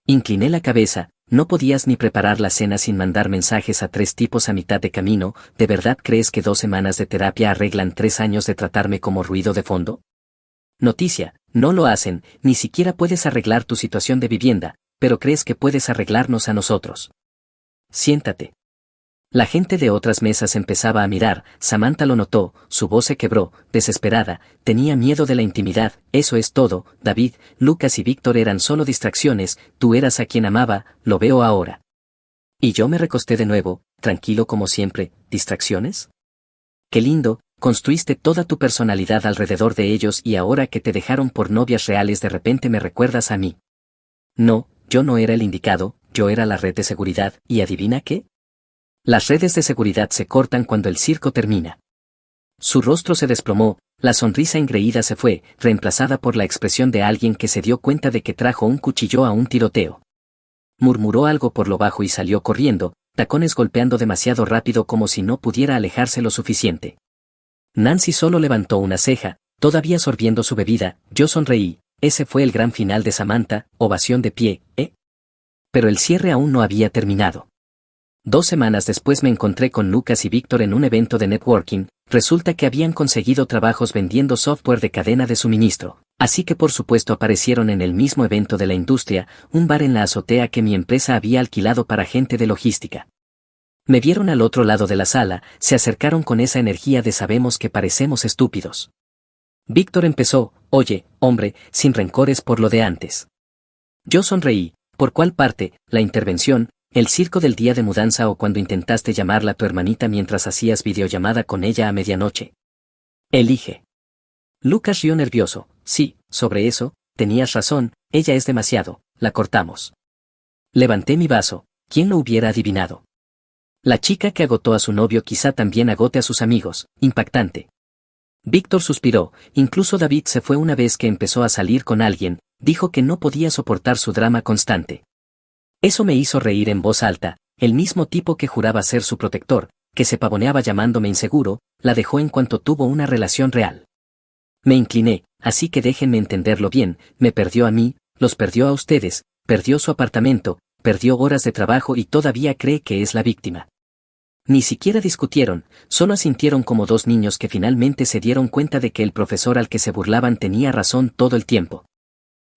Speaker 1: Incliné la cabeza, no podías ni preparar la cena sin mandar mensajes a 3 tipos a mitad de camino, ¿de verdad crees que 2 semanas de terapia arreglan 3 años de tratarme como ruido de fondo? Noticia, no lo hacen, ni siquiera puedes arreglar tu situación de vivienda, pero crees que puedes arreglarnos a nosotros. Siéntate. La gente de otras mesas empezaba a mirar, Samantha lo notó, su voz se quebró, desesperada, tenía miedo de la intimidad, eso es todo, David, Lucas y Víctor eran solo distracciones, tú eras a quien amaba, lo veo ahora. Y yo me recosté de nuevo, tranquilo como siempre, ¿distracciones? Qué lindo, construiste toda tu personalidad alrededor de ellos y ahora que te dejaron por novias reales de repente me recuerdas a mí. No, yo no era el indicado, yo era la red de seguridad, ¿y adivina qué? Las redes de seguridad se cortan cuando el circo termina. Su rostro se desplomó, la sonrisa engreída se fue, reemplazada por la expresión de alguien que se dio cuenta de que trajo un cuchillo a un tiroteo. Murmuró algo por lo bajo y salió corriendo, tacones golpeando demasiado rápido como si no pudiera alejarse lo suficiente. Nancy solo levantó una ceja, todavía sorbiendo su bebida, yo sonreí, ese fue el gran final de Samantha, ovación de pie, ¿eh? Pero el cierre aún no había terminado. 2 semanas después me encontré con Lucas y Víctor en un evento de networking, resulta que habían conseguido trabajos vendiendo software de cadena de suministro, así que por supuesto aparecieron en el mismo evento de la industria, un bar en la azotea que mi empresa había alquilado para gente de logística. Me vieron al otro lado de la sala, se acercaron con esa energía de sabemos que parecemos estúpidos. Víctor empezó, oye, hombre, sin rencores por lo de antes. Yo sonreí, ¿por cuál parte, la intervención, el circo del día de mudanza o cuando intentaste llamarla a tu hermanita mientras hacías videollamada con ella a medianoche? Elige. Lucas rió nervioso, sí, sobre eso, tenías razón, ella es demasiado, la cortamos. Levanté mi vaso, ¿quién lo hubiera adivinado? La chica que agotó a su novio quizá también agote a sus amigos, impactante. Víctor suspiró, incluso David se fue una vez que empezó a salir con alguien, dijo que no podía soportar su drama constante. Eso me hizo reír en voz alta, el mismo tipo que juraba ser su protector, que se pavoneaba llamándome inseguro, la dejó en cuanto tuvo una relación real. Me incliné, así que déjenme entenderlo bien, me perdió a mí, los perdió a ustedes, perdió su apartamento, perdió horas de trabajo y todavía cree que es la víctima. Ni siquiera discutieron, solo asintieron como dos niños que finalmente se dieron cuenta de que el profesor al que se burlaban tenía razón todo el tiempo.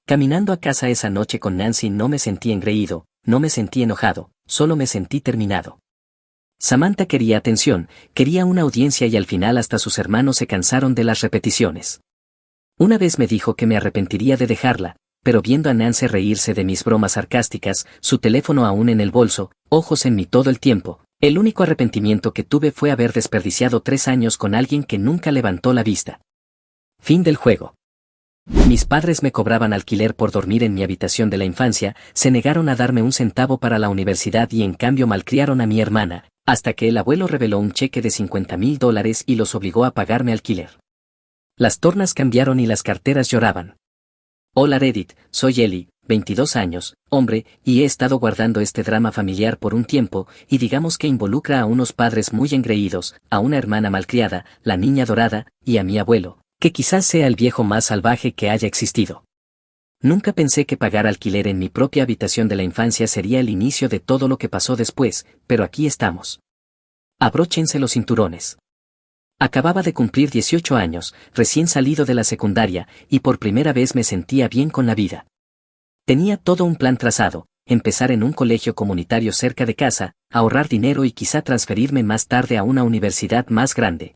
Speaker 1: Caminando a casa esa noche con Nancy no me sentí engreído, no me sentí enojado, solo me sentí terminado. Samantha quería atención, quería una audiencia y al final hasta sus hermanos se cansaron de las repeticiones. Una vez me dijo que me arrepentiría de dejarla, pero viendo a Nancy reírse de mis bromas sarcásticas, su teléfono aún en el bolso, ojos en mí todo el tiempo, el único arrepentimiento que tuve fue haber desperdiciado 3 años con alguien que nunca levantó la vista. Fin del juego. Mis padres me cobraban alquiler por dormir en mi habitación de la infancia, se negaron a darme un centavo para la universidad y en cambio malcriaron a mi hermana, hasta que el abuelo reveló un cheque de $50,000 y los obligó a pagarme alquiler. Las tornas cambiaron y las carteras lloraban. Hola Reddit, soy Eli, 22 años, hombre, y he estado guardando este drama familiar por un tiempo, y digamos que involucra a unos padres muy engreídos, a una hermana malcriada, la niña dorada, y a mi abuelo, que quizás sea el viejo más salvaje que haya existido. Nunca pensé que pagar alquiler en mi propia habitación de la infancia sería el inicio de todo lo que pasó después, pero aquí estamos. Abróchense los cinturones. Acababa de cumplir 18 años, recién salido de la secundaria, y por primera vez me sentía bien con la vida. Tenía todo un plan trazado, empezar en un colegio comunitario cerca de casa, ahorrar dinero y quizá transferirme más tarde a una universidad más grande.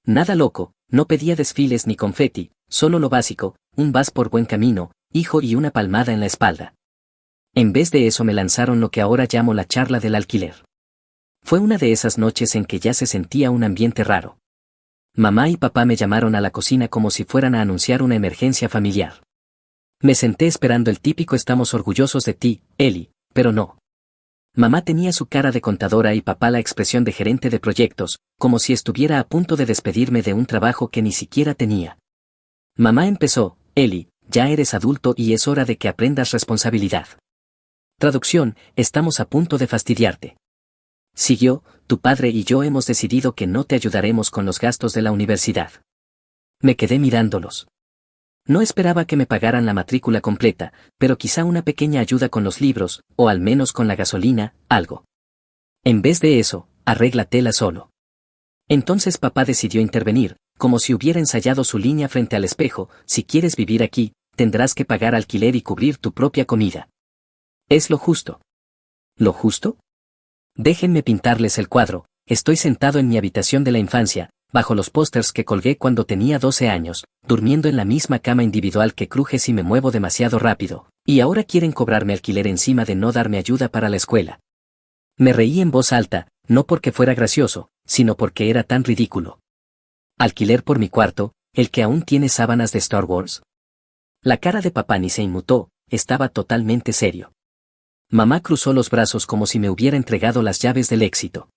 Speaker 1: Nada loco, no pedía desfiles ni confeti, solo lo básico, un vas por buen camino, hijo y una palmada en la espalda. En vez de eso me lanzaron lo que ahora llamo la charla del alquiler. Fue una de esas noches en que ya se sentía un ambiente raro. Mamá y papá me llamaron a la cocina como si fueran a anunciar una emergencia familiar. Me senté esperando el típico estamos orgullosos de ti, Eli, pero no. Mamá tenía su cara de contadora y papá la expresión de gerente de proyectos, como si estuviera a punto de despedirme de un trabajo que ni siquiera tenía. Mamá empezó, Eli, ya eres adulto y es hora de que aprendas responsabilidad. Traducción, estamos a punto de fastidiarte. Siguió, tu padre y yo hemos decidido que no te ayudaremos con los gastos de la universidad. Me quedé mirándolos. No esperaba que me pagaran la matrícula completa, pero quizá una pequeña ayuda con los libros, o al menos con la gasolina, algo. En vez de eso, arréglatela solo. Entonces papá decidió intervenir, como si hubiera ensayado su línea frente al espejo, si quieres vivir aquí, tendrás que pagar alquiler y cubrir tu propia comida. ¿Es lo justo? ¿Lo justo? Déjenme pintarles el cuadro. Estoy sentado en mi habitación de la infancia, bajo los pósters que colgué cuando tenía 12 años, durmiendo en la misma cama individual que cruje si me muevo demasiado rápido, y ahora quieren cobrarme alquiler encima de no darme ayuda para la escuela. Me reí en voz alta, no porque fuera gracioso, sino porque era tan ridículo. ¿Alquiler por mi cuarto, el que aún tiene sábanas de Star Wars? La cara de papá ni se inmutó, estaba totalmente serio. Mamá cruzó los brazos como si me hubiera entregado las llaves del éxito.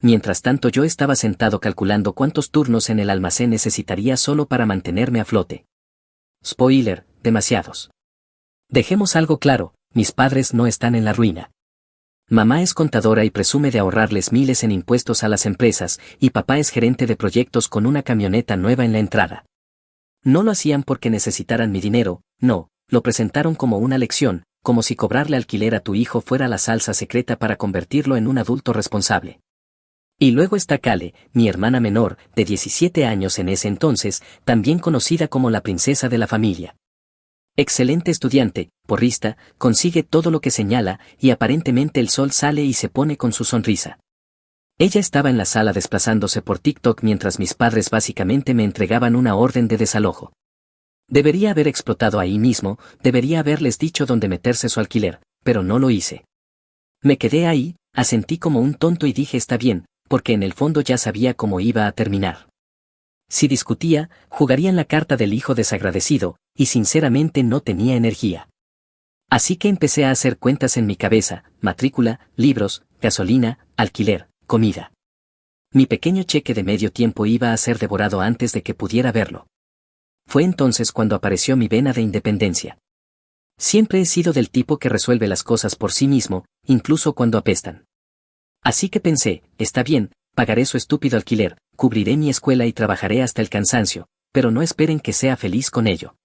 Speaker 1: Mientras tanto yo estaba sentado calculando cuántos turnos en el almacén necesitaría solo para mantenerme a flote. Spoiler, demasiados. Dejemos algo claro, mis padres no están en la ruina. Mamá es contadora y presume de ahorrarles miles en impuestos a las empresas, y papá es gerente de proyectos con una camioneta nueva en la entrada. No lo hacían porque necesitaran mi dinero, no, lo presentaron como una lección, como si cobrarle alquiler a tu hijo fuera la salsa secreta para convertirlo en un adulto responsable. Y luego está Kale, mi hermana menor, de 17 años en ese entonces, también conocida como la princesa de la familia. Excelente estudiante, porrista, consigue todo lo que señala, y aparentemente el sol sale y se pone con su sonrisa. Ella estaba en la sala desplazándose por TikTok mientras mis padres básicamente me entregaban una orden de desalojo. Debería haber explotado ahí mismo, debería haberles dicho dónde meterse su alquiler, pero no lo hice. Me quedé ahí, asentí como un tonto y dije está bien, porque en el fondo ya sabía cómo iba a terminar. Si discutía, jugarían la carta del hijo desagradecido, y sinceramente no tenía energía. Así que empecé a hacer cuentas en mi cabeza, matrícula, libros, gasolina, alquiler, comida. Mi pequeño cheque de medio tiempo iba a ser devorado antes de que pudiera verlo. Fue entonces cuando apareció mi vena de independencia. Siempre he sido del tipo que resuelve las cosas por sí mismo, incluso cuando apestan. Así que pensé, está bien, pagaré su estúpido alquiler, cubriré mi escuela y trabajaré hasta el cansancio, pero no esperen que sea feliz con ello.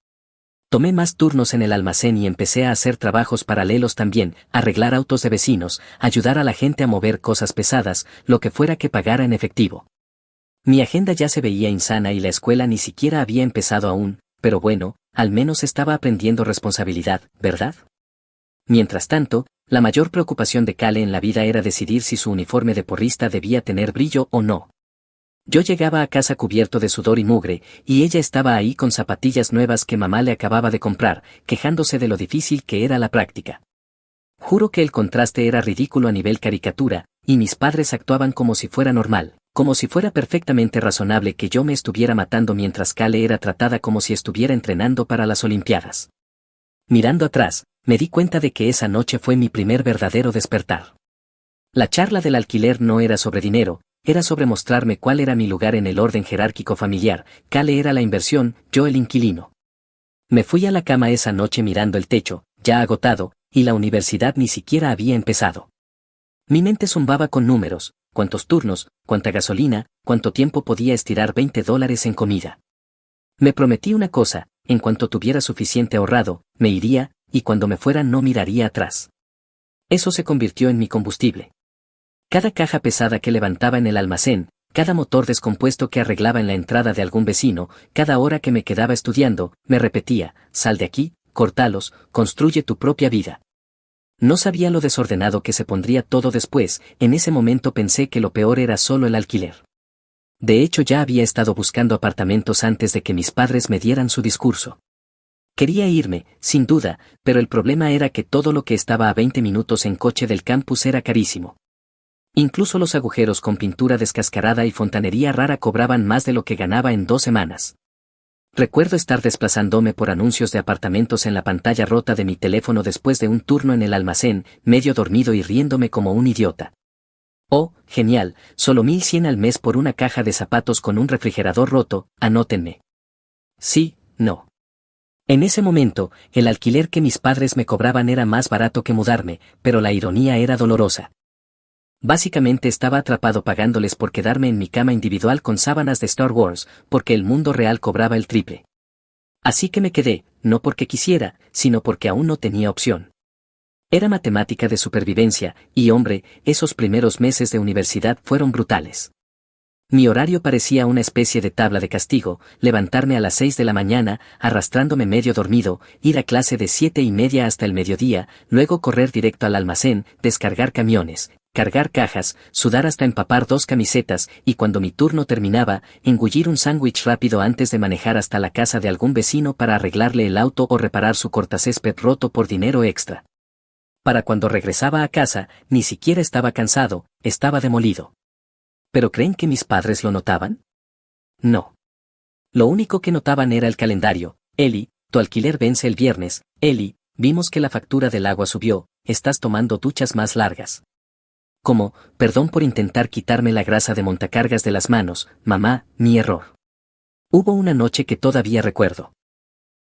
Speaker 1: Tomé más turnos en el almacén y empecé a hacer trabajos paralelos también, arreglar autos de vecinos, ayudar a la gente a mover cosas pesadas, lo que fuera que pagara en efectivo. Mi agenda ya se veía insana y la escuela ni siquiera había empezado aún, pero bueno, al menos estaba aprendiendo responsabilidad, ¿verdad? Mientras tanto, la mayor preocupación de Kale en la vida era decidir si su uniforme de porrista debía tener brillo o no. Yo llegaba a casa cubierto de sudor y mugre, y ella estaba ahí con zapatillas nuevas que mamá le acababa de comprar, quejándose de lo difícil que era la práctica. Juro que el contraste era ridículo a nivel caricatura, y mis padres actuaban como si fuera normal, como si fuera perfectamente razonable que yo me estuviera matando mientras Kale era tratada como si estuviera entrenando para las Olimpiadas. Mirando atrás, me di cuenta de que esa noche fue mi primer verdadero despertar. La charla del alquiler no era sobre dinero, era sobre mostrarme cuál era mi lugar en el orden jerárquico familiar. Kale era la inversión, yo el inquilino. Me fui a la cama esa noche mirando el techo, ya agotado, y la universidad ni siquiera había empezado. Mi mente zumbaba con números, cuántos turnos, cuánta gasolina, cuánto tiempo podía estirar $20 en comida. Me prometí una cosa, en cuanto tuviera suficiente ahorrado, me iría, y cuando me fuera no miraría atrás. Eso se convirtió en mi combustible. Cada caja pesada que levantaba en el almacén, cada motor descompuesto que arreglaba en la entrada de algún vecino, cada hora que me quedaba estudiando, me repetía, sal de aquí, córtalos, construye tu propia vida. No sabía lo desordenado que se pondría todo después, en ese momento pensé que lo peor era solo el alquiler. De hecho ya había estado buscando apartamentos antes de que mis padres me dieran su discurso. Quería irme, sin duda, pero el problema era que todo lo que estaba a 20 minutos en coche del campus era carísimo. Incluso los agujeros con pintura descascarada y fontanería rara cobraban más de lo que ganaba en 2 semanas. Recuerdo estar desplazándome por anuncios de apartamentos en la pantalla rota de mi teléfono después de un turno en el almacén, medio dormido y riéndome como un idiota. Oh, genial, solo 1,100 al mes por una caja de zapatos con un refrigerador roto, anótenme. Sí, no. En ese momento, el alquiler que mis padres me cobraban era más barato que mudarme, pero la ironía era dolorosa. Básicamente estaba atrapado pagándoles por quedarme en mi cama individual con sábanas de Star Wars, porque el mundo real cobraba el triple. Así que me quedé, no porque quisiera, sino porque aún no tenía opción. Era matemática de supervivencia, y hombre, esos primeros meses de universidad fueron brutales. Mi horario parecía una especie de tabla de castigo, levantarme a las 6 de la mañana, arrastrándome medio dormido, ir a clase de 7:30 hasta el mediodía, luego correr directo al almacén, descargar camiones, cargar cajas, sudar hasta empapar 2 camisetas y cuando mi turno terminaba, engullir un sándwich rápido antes de manejar hasta la casa de algún vecino para arreglarle el auto o reparar su cortacésped roto por dinero extra. Para cuando regresaba a casa, ni siquiera estaba cansado, estaba demolido. ¿Pero creen que mis padres lo notaban? No. Lo único que notaban era el calendario. Eli, tu alquiler vence el viernes. Eli, vimos que la factura del agua subió, estás tomando duchas más largas. Como, perdón por intentar quitarme la grasa de montacargas de las manos, mamá, mi error. Hubo una noche que todavía recuerdo.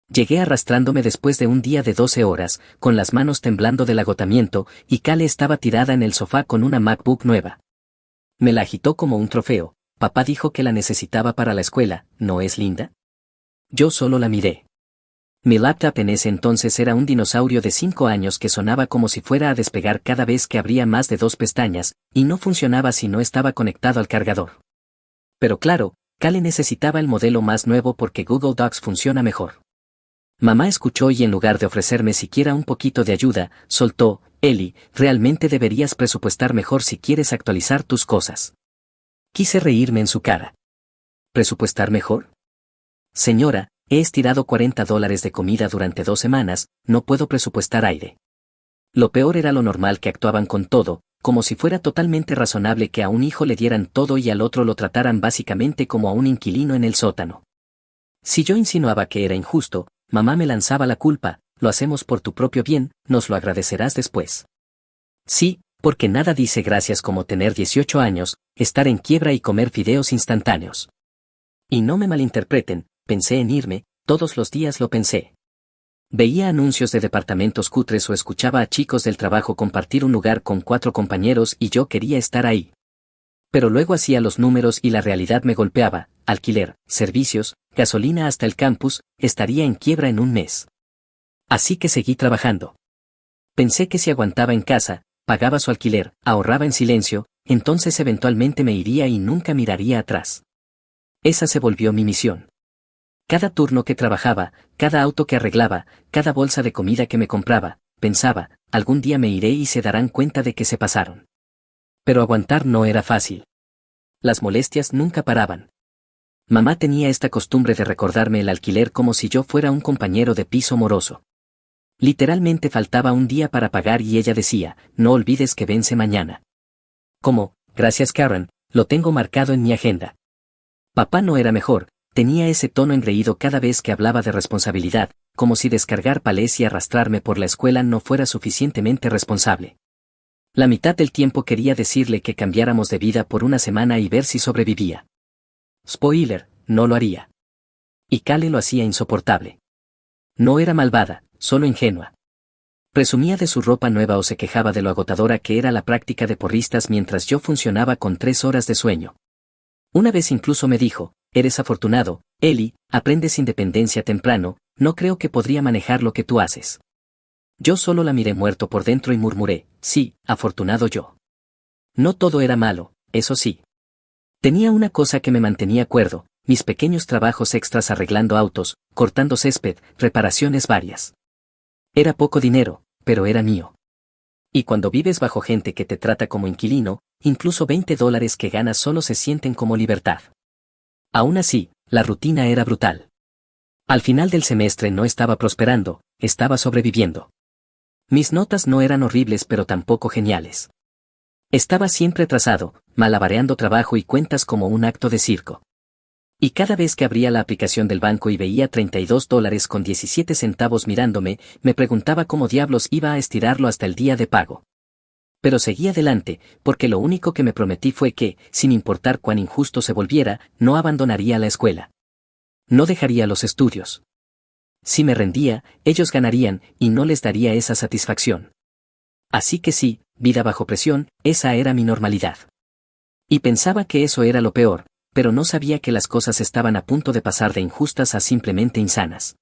Speaker 1: Llegué arrastrándome después de un día de 12 horas, con las manos temblando del agotamiento, y Kale estaba tirada en el sofá con una MacBook nueva. Me la agitó como un trofeo. Papá dijo que la necesitaba para la escuela, ¿no es linda? Yo solo la miré. Mi laptop en ese entonces era un dinosaurio de 5 años que sonaba como si fuera a despegar cada vez que abría más de 2 pestañas, y no funcionaba si no estaba conectado al cargador. Pero claro, Kale necesitaba el modelo más nuevo porque Google Docs funciona mejor. Mamá escuchó y en lugar de ofrecerme siquiera un poquito de ayuda, soltó, Eli, realmente deberías presupuestar mejor si quieres actualizar tus cosas. Quise reírme en su cara. ¿Presupuestar mejor? Señora, he estirado $40 de comida durante 2 semanas, no puedo presupuestar aire. Lo peor era lo normal que actuaban con todo, como si fuera totalmente razonable que a un hijo le dieran todo y al otro lo trataran básicamente como a un inquilino en el sótano. Si yo insinuaba que era injusto, mamá me lanzaba la culpa, lo hacemos por tu propio bien, nos lo agradecerás después. Sí, porque nada dice gracias como tener 18 años, estar en quiebra y comer fideos instantáneos. Y no me malinterpreten, pensé en irme, todos los días lo pensé. Veía anuncios de departamentos cutres o escuchaba a chicos del trabajo compartir un lugar con 4 compañeros y yo quería estar ahí. Pero luego hacía los números y la realidad me golpeaba, alquiler, servicios, gasolina hasta el campus, estaría en quiebra en un mes. Así que seguí trabajando. Pensé que si aguantaba en casa, pagaba su alquiler, ahorraba en silencio, entonces eventualmente me iría y nunca miraría atrás. Esa se volvió mi misión. Cada turno que trabajaba, cada auto que arreglaba, cada bolsa de comida que me compraba, pensaba, algún día me iré y se darán cuenta de que se pasaron. Pero aguantar no era fácil. Las molestias nunca paraban. Mamá tenía esta costumbre de recordarme el alquiler como si yo fuera un compañero de piso moroso. Literalmente faltaba un día para pagar y ella decía, no olvides que vence mañana. Como, gracias Karen, lo tengo marcado en mi agenda. Papá no era mejor, tenía ese tono engreído cada vez que hablaba de responsabilidad, como si descargar palés y arrastrarme por la escuela no fuera suficientemente responsable. La mitad del tiempo quería decirle que cambiáramos de vida por una semana y ver si sobrevivía. Spoiler, no lo haría. Y Kale lo hacía insoportable. No era malvada, solo ingenua. Presumía de su ropa nueva o se quejaba de lo agotadora que era la práctica de porristas mientras yo funcionaba con 3 horas de sueño. Una vez incluso me dijo, eres afortunado, Eli, aprendes independencia temprano, no creo que podría manejar lo que tú haces. Yo solo la miré muerto por dentro y murmuré, sí, afortunado yo. No todo era malo, eso sí. Tenía una cosa que me mantenía cuerdo, mis pequeños trabajos extras arreglando autos, cortando césped, reparaciones varias. Era poco dinero, pero era mío. Y cuando vives bajo gente que te trata como inquilino, incluso $20 que ganas solo se sienten como libertad. Aún así, la rutina era brutal. Al final del semestre no estaba prosperando, estaba sobreviviendo. Mis notas no eran horribles pero tampoco geniales. Estaba siempre atrasado, malabareando trabajo y cuentas como un acto de circo. Y cada vez que abría la aplicación del banco y veía $32.17 mirándome, me preguntaba cómo diablos iba a estirarlo hasta el día de pago. Pero seguí adelante, porque lo único que me prometí fue que, sin importar cuán injusto se volviera, no abandonaría la escuela. No dejaría los estudios. Si me rendía, ellos ganarían, y no les daría esa satisfacción. Así que sí, vida bajo presión, esa era mi normalidad. Y pensaba que eso era lo peor, pero no sabía que las cosas estaban a punto de pasar de injustas a simplemente insanas.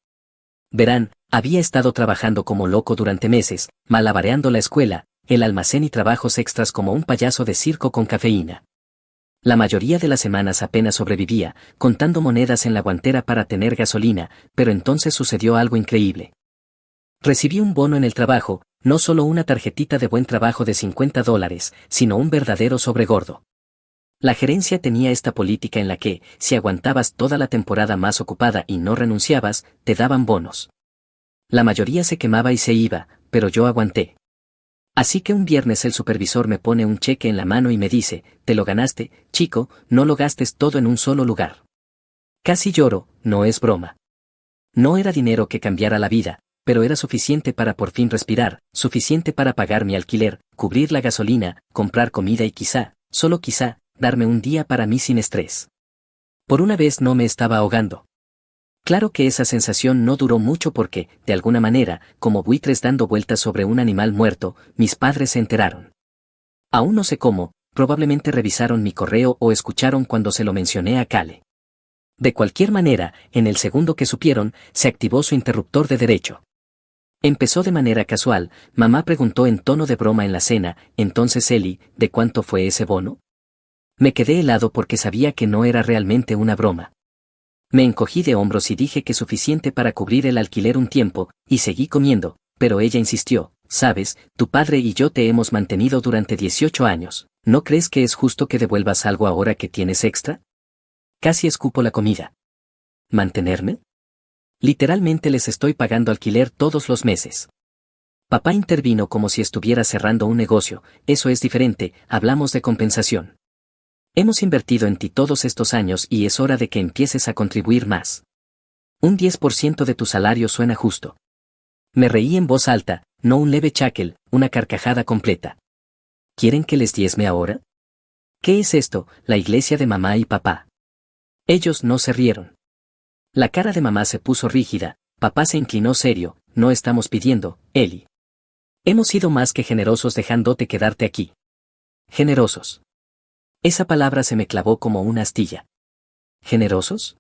Speaker 1: Verán, había estado trabajando como loco durante meses, malabareando la escuela, el almacén y trabajos extras como un payaso de circo con cafeína. La mayoría de las semanas apenas sobrevivía, contando monedas en la guantera para tener gasolina, pero entonces sucedió algo increíble. Recibí un bono en el trabajo, No solo una tarjetita de buen trabajo de $50, sino un verdadero sobregordo. La gerencia tenía esta política en la que, si aguantabas toda la temporada más ocupada y no renunciabas, te daban bonos. La mayoría se quemaba y se iba, pero yo aguanté. Así que un viernes el supervisor me pone un cheque en la mano y me dice, te lo ganaste, chico, no lo gastes todo en un solo lugar. Casi lloro, no es broma. No era dinero que cambiara la vida, pero era suficiente para por fin respirar, suficiente para pagar mi alquiler, cubrir la gasolina, comprar comida y quizá, solo quizá, darme un día para mí sin estrés. Por una vez no me estaba ahogando. Claro que esa sensación no duró mucho porque, de alguna manera, como buitres dando vueltas sobre un animal muerto, mis padres se enteraron. Aún no sé cómo, probablemente revisaron mi correo o escucharon cuando se lo mencioné a Cale. De cualquier manera, en el segundo que supieron, se activó su interruptor de derecho. Empezó de manera casual, mamá preguntó en tono de broma en la cena, entonces Eli, ¿de cuánto fue ese bono? Me quedé helado porque sabía que no era realmente una broma. Me encogí de hombros y dije que suficiente para cubrir el alquiler un tiempo, y seguí comiendo, pero ella insistió, sabes, tu padre y yo te hemos mantenido durante 18 años, ¿no crees que es justo que devuelvas algo ahora que tienes extra? Casi escupo la comida. ¿Mantenerme? Literalmente les estoy pagando alquiler todos los meses. Papá intervino como si estuviera cerrando un negocio, eso es diferente, hablamos de compensación. Hemos invertido en ti todos estos años y es hora de que empieces a contribuir más. Un 10% de tu salario suena justo. Me reí en voz alta, no un leve chaquel, una carcajada completa. ¿Quieren que les diezme ahora? ¿Qué es esto, la iglesia de mamá y papá? Ellos no se rieron. La cara de mamá se puso rígida, papá se inclinó serio, no estamos pidiendo, Eli. Hemos sido más que generosos dejándote quedarte aquí. Generosos. Esa palabra se me clavó como una astilla. ¿Generosos?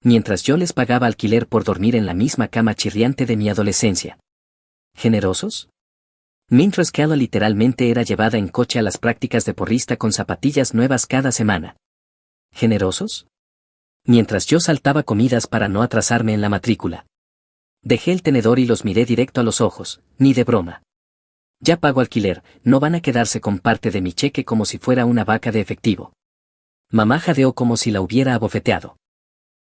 Speaker 1: Mientras yo les pagaba alquiler por dormir en la misma cama chirriante de mi adolescencia. ¿Generosos? Mientras Kala literalmente era llevada en coche a las prácticas de porrista con zapatillas nuevas cada semana. ¿Generosos? Mientras yo saltaba comidas para no atrasarme en la matrícula. Dejé el tenedor y los miré directo a los ojos, ni de broma. Ya pago alquiler, no van a quedarse con parte de mi cheque como si fuera una vaca de efectivo. Mamá jadeó como si la hubiera abofeteado.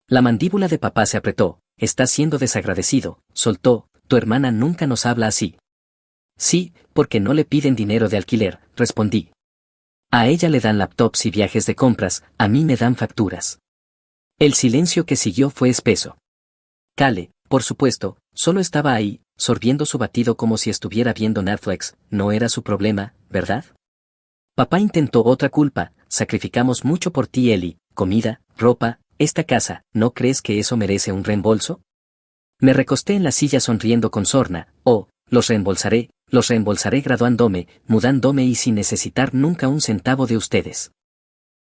Speaker 1: La mandíbula de papá se apretó, está siendo desagradecido, soltó, tu hermana nunca nos habla así. Sí, porque no le piden dinero de alquiler, respondí. A ella le dan laptops y viajes de compras, a mí me dan facturas. El silencio que siguió fue espeso. Cale, por supuesto, solo estaba ahí, sorbiendo su batido como si estuviera viendo Netflix, no era su problema, ¿verdad? Papá intentó otra culpa, sacrificamos mucho por ti Eli, comida, ropa, esta casa, ¿no crees que eso merece un reembolso? Me recosté en la silla sonriendo con sorna, los reembolsaré graduándome, mudándome y sin necesitar nunca un centavo de ustedes.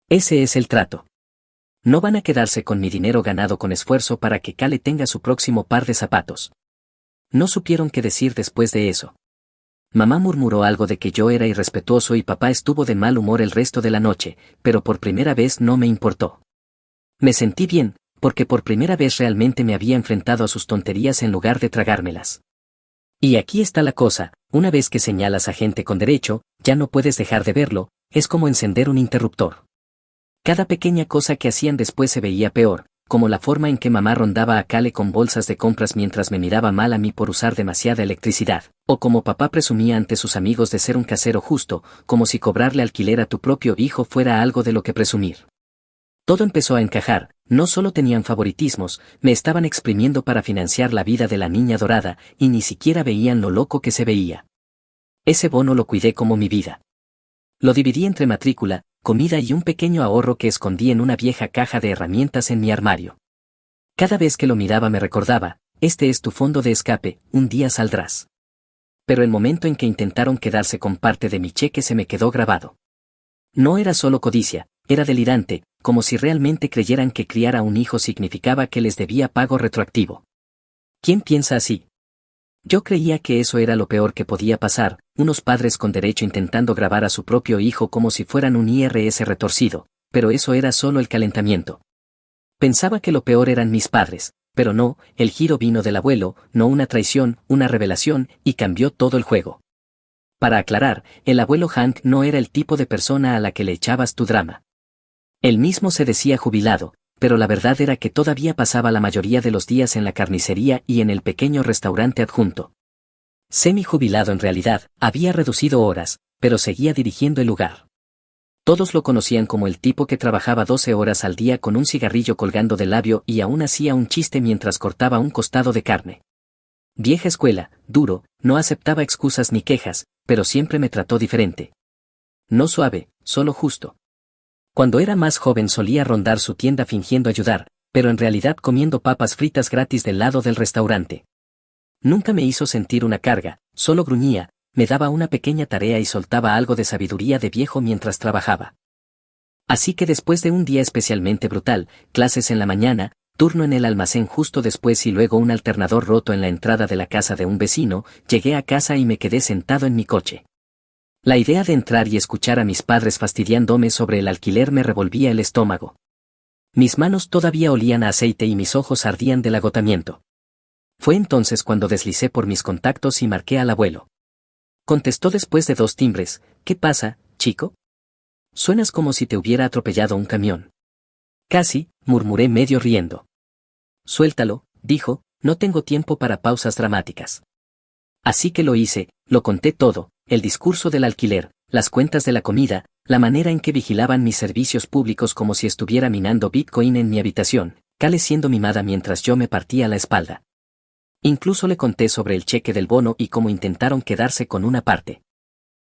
Speaker 1: Ese es el trato. No van a quedarse con mi dinero ganado con esfuerzo para que Cale tenga su próximo par de zapatos. No supieron qué decir después de eso. Mamá murmuró algo de que yo era irrespetuoso y papá estuvo de mal humor el resto de la noche, pero por primera vez no me importó. Me sentí bien, porque por primera vez realmente me había enfrentado a sus tonterías en lugar de tragármelas. Y aquí está la cosa, una vez que señalas a gente con derecho, ya no puedes dejar de verlo, es como encender un interruptor. Cada pequeña cosa que hacían después se veía peor, como la forma en que mamá rondaba a Cale con bolsas de compras mientras me miraba mal a mí por usar demasiada electricidad, o como papá presumía ante sus amigos de ser un casero justo, como si cobrarle alquiler a tu propio hijo fuera algo de lo que presumir. Todo empezó a encajar, no solo tenían favoritismos, me estaban exprimiendo para financiar la vida de la niña dorada, y ni siquiera veían lo loco que se veía. Ese bono lo cuidé como mi vida. Lo dividí entre matrícula, comida y un pequeño ahorro que escondí en una vieja caja de herramientas en mi armario. Cada vez que lo miraba me recordaba, este es tu fondo de escape, un día saldrás. Pero el momento en que intentaron quedarse con parte de mi cheque se me quedó grabado. No era solo codicia, era delirante, como si realmente creyeran que criar a un hijo significaba que les debía pago retroactivo. ¿Quién piensa así? Yo creía que eso era lo peor que podía pasar, unos padres con derecho intentando grabar a su propio hijo como si fueran un IRS retorcido, pero eso era solo el calentamiento. Pensaba que lo peor eran mis padres, Pero no, el giro vino del abuelo, no una traición, una revelación, y cambió todo el juego. Para aclarar, el abuelo Hank no era el tipo de persona a la que le echabas tu drama. Él mismo se decía jubilado, pero la verdad era que todavía pasaba la mayoría de los días en la carnicería y en el pequeño restaurante adjunto. Semi-jubilado en realidad, había reducido horas, pero seguía dirigiendo el lugar. Todos lo conocían como el tipo que trabajaba 12 horas al día con un cigarrillo colgando del labio y aún hacía un chiste mientras cortaba un costado de carne. Vieja escuela, duro, no aceptaba excusas ni quejas, pero siempre me trató diferente. No suave, solo justo. Cuando era más joven solía rondar su tienda fingiendo ayudar, pero en realidad comiendo papas fritas gratis del lado del restaurante. Nunca me hizo sentir una carga, solo gruñía, me daba una pequeña tarea y soltaba algo de sabiduría de viejo mientras trabajaba. Así que después de un día especialmente brutal, clases en la mañana, turno en el almacén justo después y luego un alternador roto en la entrada de la casa de un vecino, llegué a casa y me quedé sentado en mi coche. La idea de entrar y escuchar a mis padres fastidiándome sobre el alquiler me revolvía el estómago. Mis manos todavía olían a aceite y mis ojos ardían del agotamiento. Fue entonces cuando deslicé por mis contactos y marqué al abuelo. Contestó después de 2 timbres, ¿qué pasa, chico? Suenas como si te hubiera atropellado un camión. Casi, murmuré medio riendo. Suéltalo, dijo, no tengo tiempo para pausas dramáticas. Así que lo hice, lo conté todo, el discurso del alquiler, las cuentas de la comida, la manera en que vigilaban mis servicios públicos como si estuviera minando Bitcoin en mi habitación, Cale siendo mimada mientras yo me partía la espalda. Incluso le conté sobre el cheque del bono y cómo intentaron quedarse con una parte.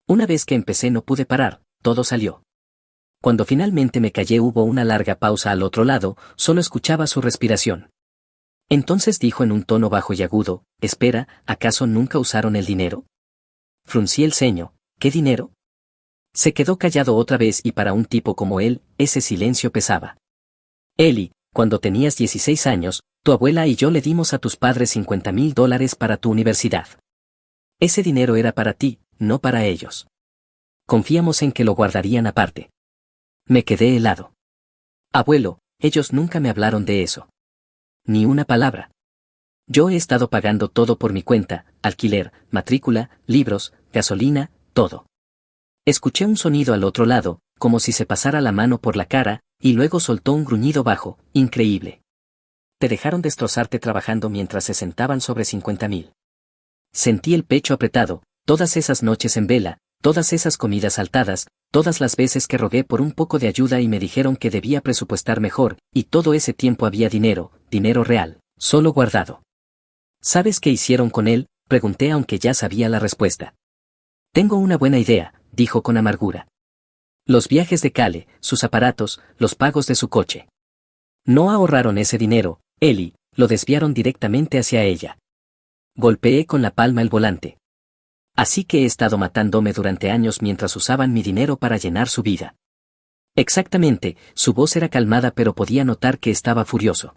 Speaker 1: Una vez que empecé no pude parar, todo salió. Cuando finalmente me callé hubo una larga pausa al otro lado, solo escuchaba su respiración. Entonces dijo en un tono bajo y agudo, espera, ¿acaso nunca usaron el dinero? Fruncí el ceño, ¿qué dinero? Se quedó callado otra vez y para un tipo como él, ese silencio pesaba. Eli, cuando tenías 16 años, tu abuela y yo le dimos a tus padres $50,000 para tu universidad. Ese dinero era para ti, no para ellos. Confiamos en que lo guardarían aparte. Me quedé helado. Abuelo, ellos nunca me hablaron de eso. Ni una palabra. Yo he estado pagando todo por mi cuenta, alquiler, matrícula, libros, gasolina, todo. Escuché un sonido al otro lado, como si se pasara la mano por la cara, y luego soltó un gruñido bajo, increíble. Te dejaron destrozarte trabajando mientras se sentaban sobre 50,000. Sentí el pecho apretado, todas esas noches en vela, todas esas comidas saltadas, todas las veces que rogué por un poco de ayuda y me dijeron que debía presupuestar mejor, y todo ese tiempo había dinero, dinero real, solo guardado. ¿Sabes qué hicieron con él?, pregunté aunque ya sabía la respuesta. Tengo una buena idea, dijo con amargura. Los viajes de Cale, sus aparatos, los pagos de su coche. No ahorraron ese dinero, Eli, lo desviaron directamente hacia ella. Golpeé con la palma el volante. Así que he estado matándome durante años mientras usaban mi dinero para llenar su vida. Exactamente, su voz era calmada pero podía notar que estaba furioso.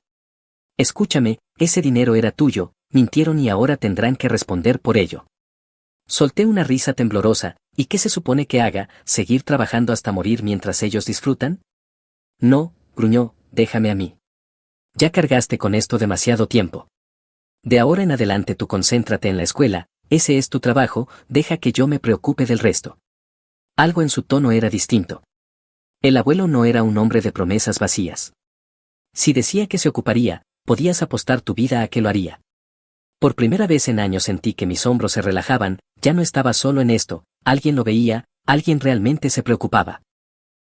Speaker 1: Escúchame, ese dinero era tuyo, mintieron y ahora tendrán que responder por ello. Solté una risa temblorosa, ¿y qué se supone que haga, seguir trabajando hasta morir mientras ellos disfrutan? No, gruñó, déjame a mí. Ya cargaste con esto demasiado tiempo. De ahora en adelante tú concéntrate en la escuela, ese es tu trabajo, deja que yo me preocupe del resto. Algo en su tono era distinto. El abuelo no era un hombre de promesas vacías. Si decía que se ocuparía, podías apostar tu vida a que lo haría. Por primera vez en años sentí que mis hombros se relajaban, ya no estaba solo en esto, alguien lo veía, alguien realmente se preocupaba.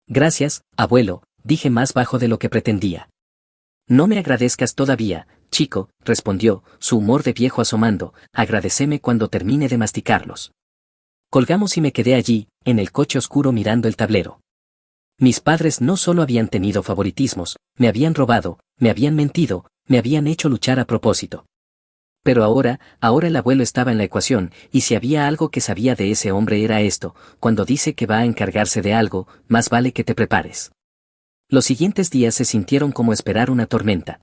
Speaker 1: Gracias, abuelo, dije más bajo de lo que pretendía. No me agradezcas todavía, chico, respondió, su humor de viejo asomando, agradeceme cuando termine de masticarlos. Colgamos y me quedé allí, en el coche oscuro mirando el tablero. Mis padres no solo habían tenido favoritismos, me habían robado, me habían mentido, me habían hecho luchar a propósito. Pero ahora el abuelo estaba en la ecuación, y si había algo que sabía de ese hombre era esto, cuando dice que va a encargarse de algo, más vale que te prepares. Los siguientes días se sintieron como esperar una tormenta.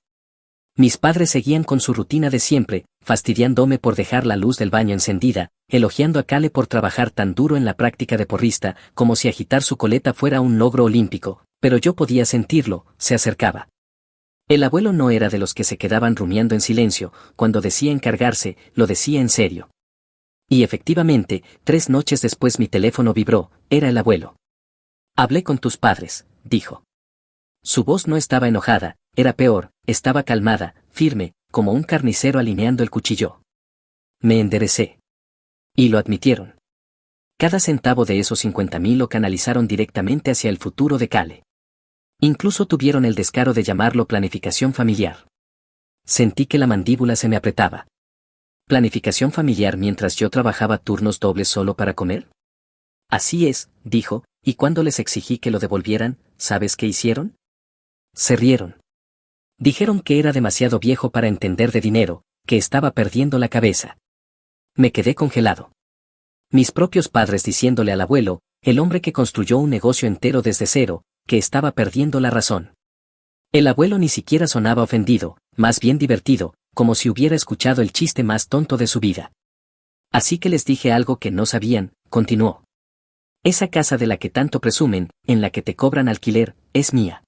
Speaker 1: Mis padres seguían con su rutina de siempre, fastidiándome por dejar la luz del baño encendida, elogiando a Cale por trabajar tan duro en la práctica de porrista, como si agitar su coleta fuera un logro olímpico, pero yo podía sentirlo, se acercaba. El abuelo no era de los que se quedaban rumiando en silencio, cuando decía encargarse, lo decía en serio. Y efectivamente, 3 noches después mi teléfono vibró, era el abuelo. Hablé con tus padres, dijo. Su voz no estaba enojada, era peor, estaba calmada, firme, como un carnicero alineando el cuchillo. Me enderecé. Y lo admitieron. Cada centavo de esos 50.000 lo canalizaron directamente hacia el futuro de Cale. Incluso tuvieron el descaro de llamarlo planificación familiar. Sentí que la mandíbula se me apretaba. ¿Planificación familiar mientras yo trabajaba turnos dobles solo para comer? Así es, dijo, y cuando les exigí que lo devolvieran, ¿sabes qué hicieron? Se rieron. Dijeron que era demasiado viejo para entender de dinero, que estaba perdiendo la cabeza. Me quedé congelado. Mis propios padres diciéndole al abuelo, el hombre que construyó un negocio entero desde cero, que estaba perdiendo la razón. El abuelo ni siquiera sonaba ofendido, más bien divertido, como si hubiera escuchado el chiste más tonto de su vida. Así que les dije algo que no sabían, continuó. Esa casa de la que tanto presumen, en la que te cobran alquiler, es mía.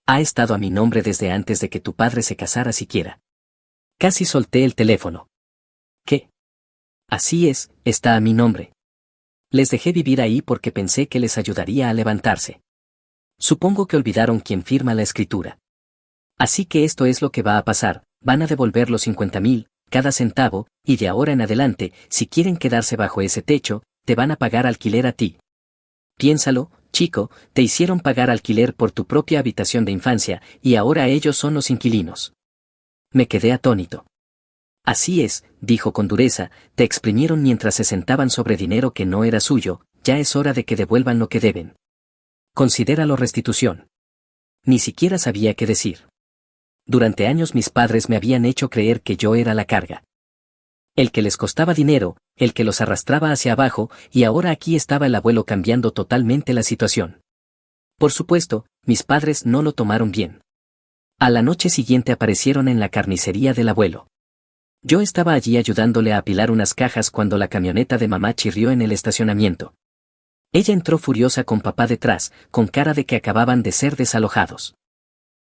Speaker 1: Ha estado a mi nombre desde antes de que tu padre se casara siquiera. Casi solté el teléfono. ¿Qué? Así es, está a mi nombre. Les dejé vivir ahí porque pensé que les ayudaría a levantarse. Supongo que olvidaron quién firma la escritura. Así que esto es lo que va a pasar, van a devolver los 50.000, cada centavo, y de ahora en adelante, si quieren quedarse bajo ese techo, te van a pagar alquiler a ti. Piénsalo, chico, te hicieron pagar alquiler por tu propia habitación de infancia, y ahora ellos son los inquilinos. Me quedé atónito. Así es, dijo con dureza, te exprimieron mientras se sentaban sobre dinero que no era suyo, ya es hora de que devuelvan lo que deben. Considéralo restitución. Ni siquiera sabía qué decir. Durante años mis padres me habían hecho creer que yo era la carga. El que les costaba dinero, el que los arrastraba hacia abajo, y ahora aquí estaba el abuelo cambiando totalmente la situación. Por supuesto, mis padres no lo tomaron bien. A la noche siguiente aparecieron en la carnicería del abuelo. Yo estaba allí ayudándole a apilar unas cajas cuando la camioneta de mamá chirrió en el estacionamiento. Ella entró furiosa con papá detrás, con cara de que acababan de ser desalojados.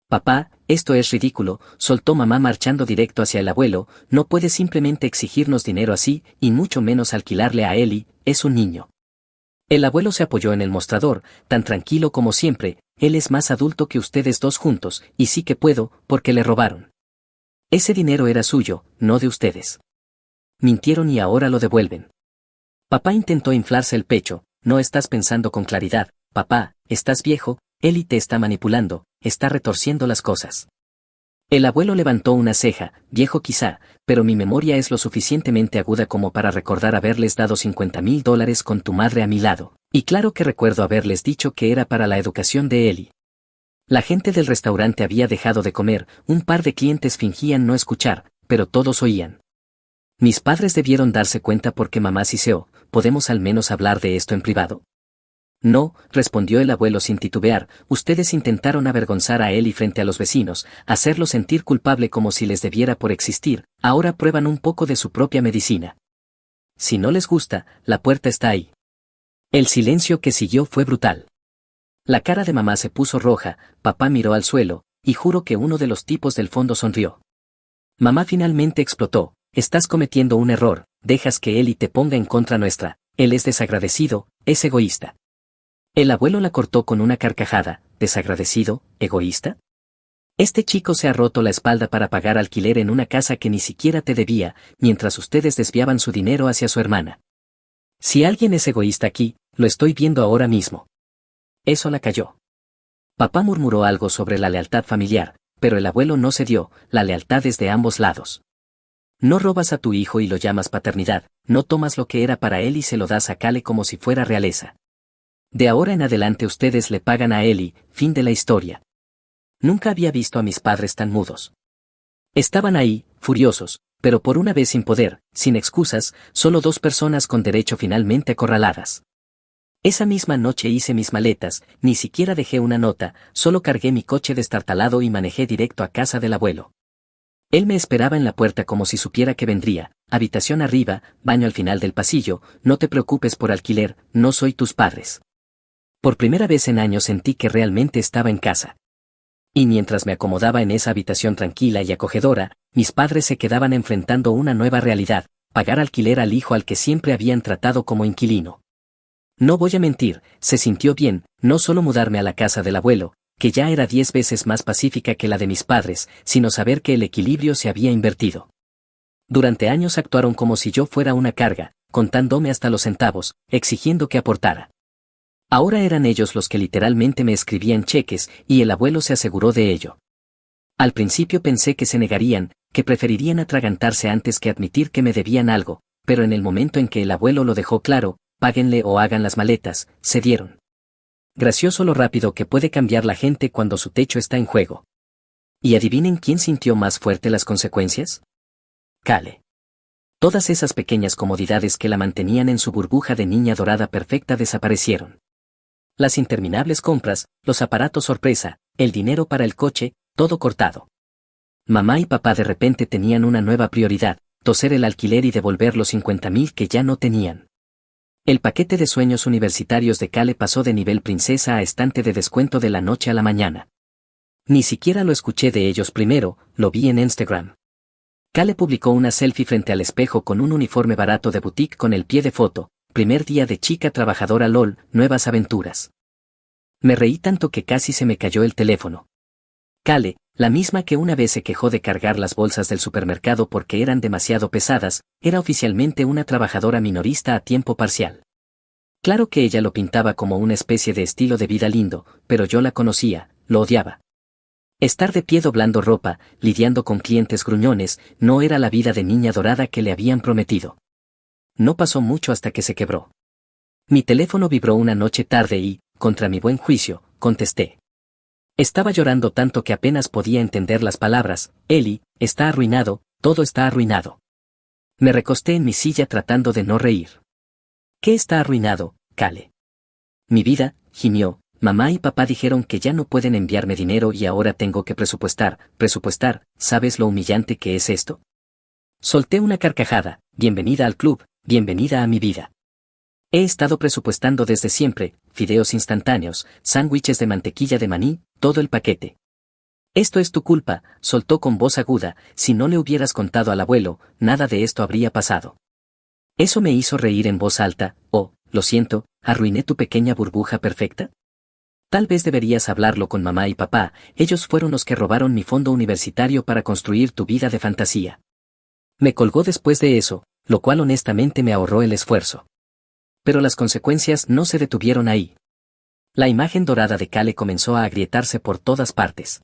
Speaker 1: Papá, esto es ridículo, soltó mamá marchando directo hacia el abuelo, no puede simplemente exigirnos dinero así, y mucho menos alquilarle a Eli, es un niño. El abuelo se apoyó en el mostrador, tan tranquilo como siempre, él es más adulto que ustedes dos juntos, y sí que puedo, porque le robaron. Ese dinero era suyo, no de ustedes. Mintieron y ahora lo devuelven. Papá intentó inflarse el pecho, no estás pensando con claridad, papá, estás viejo, Eli te está manipulando, está retorciendo las cosas. El abuelo levantó una ceja, viejo quizá, pero mi memoria es lo suficientemente aguda como para recordar haberles dado $50.000 con tu madre a mi lado, y claro que recuerdo haberles dicho que era para la educación de Eli. La gente del restaurante había dejado de comer, un par de clientes fingían no escuchar, pero todos oían. Mis padres debieron darse cuenta porque mamá siseó, ¿podemos al menos hablar de esto en privado? No, respondió el abuelo sin titubear, ustedes intentaron avergonzar a Eli frente a los vecinos, hacerlo sentir culpable como si les debiera por existir, ahora prueban un poco de su propia medicina. Si no les gusta, la puerta está ahí. El silencio que siguió fue brutal. La cara de mamá se puso roja, papá miró al suelo, y juro que uno de los tipos del fondo sonrió. Mamá finalmente explotó, estás cometiendo un error, dejas que Eli te ponga en contra nuestra, él es desagradecido, es egoísta. El abuelo la cortó con una carcajada, ¿desagradecido, egoísta? Este chico se ha roto la espalda para pagar alquiler en una casa que ni siquiera te debía, mientras ustedes desviaban su dinero hacia su hermana. Si alguien es egoísta aquí, lo estoy viendo ahora mismo. Eso la calló. Papá murmuró algo sobre la lealtad familiar, pero el abuelo no cedió, la lealtad es de ambos lados. No robas a tu hijo y lo llamas paternidad, no tomas lo que era para él y se lo das a Cale como si fuera realeza. De ahora en adelante ustedes le pagan a Eli, fin de la historia. Nunca había visto a mis padres tan mudos. Estaban ahí, furiosos, pero por una vez sin poder, sin excusas, solo 2 personas con derecho finalmente acorraladas. Esa misma noche hice mis maletas, ni siquiera dejé una nota, solo cargué mi coche destartalado y manejé directo a casa del abuelo. Él me esperaba en la puerta como si supiera que vendría, habitación arriba, baño al final del pasillo, no te preocupes por alquiler, no soy tus padres. Por primera vez en años sentí que realmente estaba en casa. Y mientras me acomodaba en esa habitación tranquila y acogedora, mis padres se quedaban enfrentando una nueva realidad, pagar alquiler al hijo al que siempre habían tratado como inquilino. No voy a mentir, se sintió bien, no solo mudarme a la casa del abuelo, que ya era 10 veces más pacífica que la de mis padres, sino saber que el equilibrio se había invertido. Durante años actuaron como si yo fuera una carga, contándome hasta los centavos, exigiendo que aportara. Ahora eran ellos los que literalmente me escribían cheques, y el abuelo se aseguró de ello. Al principio pensé que se negarían, que preferirían atragantarse antes que admitir que me debían algo, pero en el momento en que el abuelo lo dejó claro, páguenle o hagan las maletas, cedieron. Gracioso lo rápido que puede cambiar la gente cuando su techo está en juego. ¿Y adivinen quién sintió más fuerte las consecuencias? Kale. Todas esas pequeñas comodidades que la mantenían en su burbuja de niña dorada perfecta desaparecieron. Las interminables compras, los aparatos sorpresa, el dinero para el coche, todo cortado. Mamá y papá de repente tenían una nueva prioridad, toser el alquiler y devolver los 50.000 que ya no tenían. El paquete de sueños universitarios de Kale pasó de nivel princesa a estante de descuento de la noche a la mañana. Ni siquiera lo escuché de ellos primero, lo vi en Instagram. Kale publicó una selfie frente al espejo con un uniforme barato de boutique con el pie de foto, primer día de chica trabajadora LOL, nuevas aventuras. Me reí tanto que casi se me cayó el teléfono. Kale, la misma que una vez se quejó de cargar las bolsas del supermercado porque eran demasiado pesadas, era oficialmente una trabajadora minorista a tiempo parcial. Claro que ella lo pintaba como una especie de estilo de vida lindo, pero yo la conocía, lo odiaba. Estar de pie doblando ropa, lidiando con clientes gruñones, no era la vida de niña dorada que le habían prometido. No pasó mucho hasta que se quebró. Mi teléfono vibró una noche tarde y, contra mi buen juicio, contesté. Estaba llorando tanto que apenas podía entender las palabras. Eli, está arruinado, todo está arruinado. Me recosté en mi silla tratando de no reír. ¿Qué está arruinado, Kale? Mi vida, gimió. Mamá y papá dijeron que ya no pueden enviarme dinero y ahora tengo que presupuestar, ¿sabes lo humillante que es esto? Solté una carcajada, bienvenida al club, bienvenida a mi vida. He estado presupuestando desde siempre, fideos instantáneos, sándwiches de mantequilla de maní, todo el paquete. Esto es tu culpa, soltó con voz aguda, si no le hubieras contado al abuelo, nada de esto habría pasado. Eso me hizo reír en voz alta, lo siento, ¿arruiné tu pequeña burbuja perfecta? Tal vez deberías hablarlo con mamá y papá, ellos fueron los que robaron mi fondo universitario para construir tu vida de fantasía. Me colgó después de eso, lo cual honestamente me ahorró el esfuerzo. Pero las consecuencias no se detuvieron ahí. La imagen dorada de Kale comenzó a agrietarse por todas partes.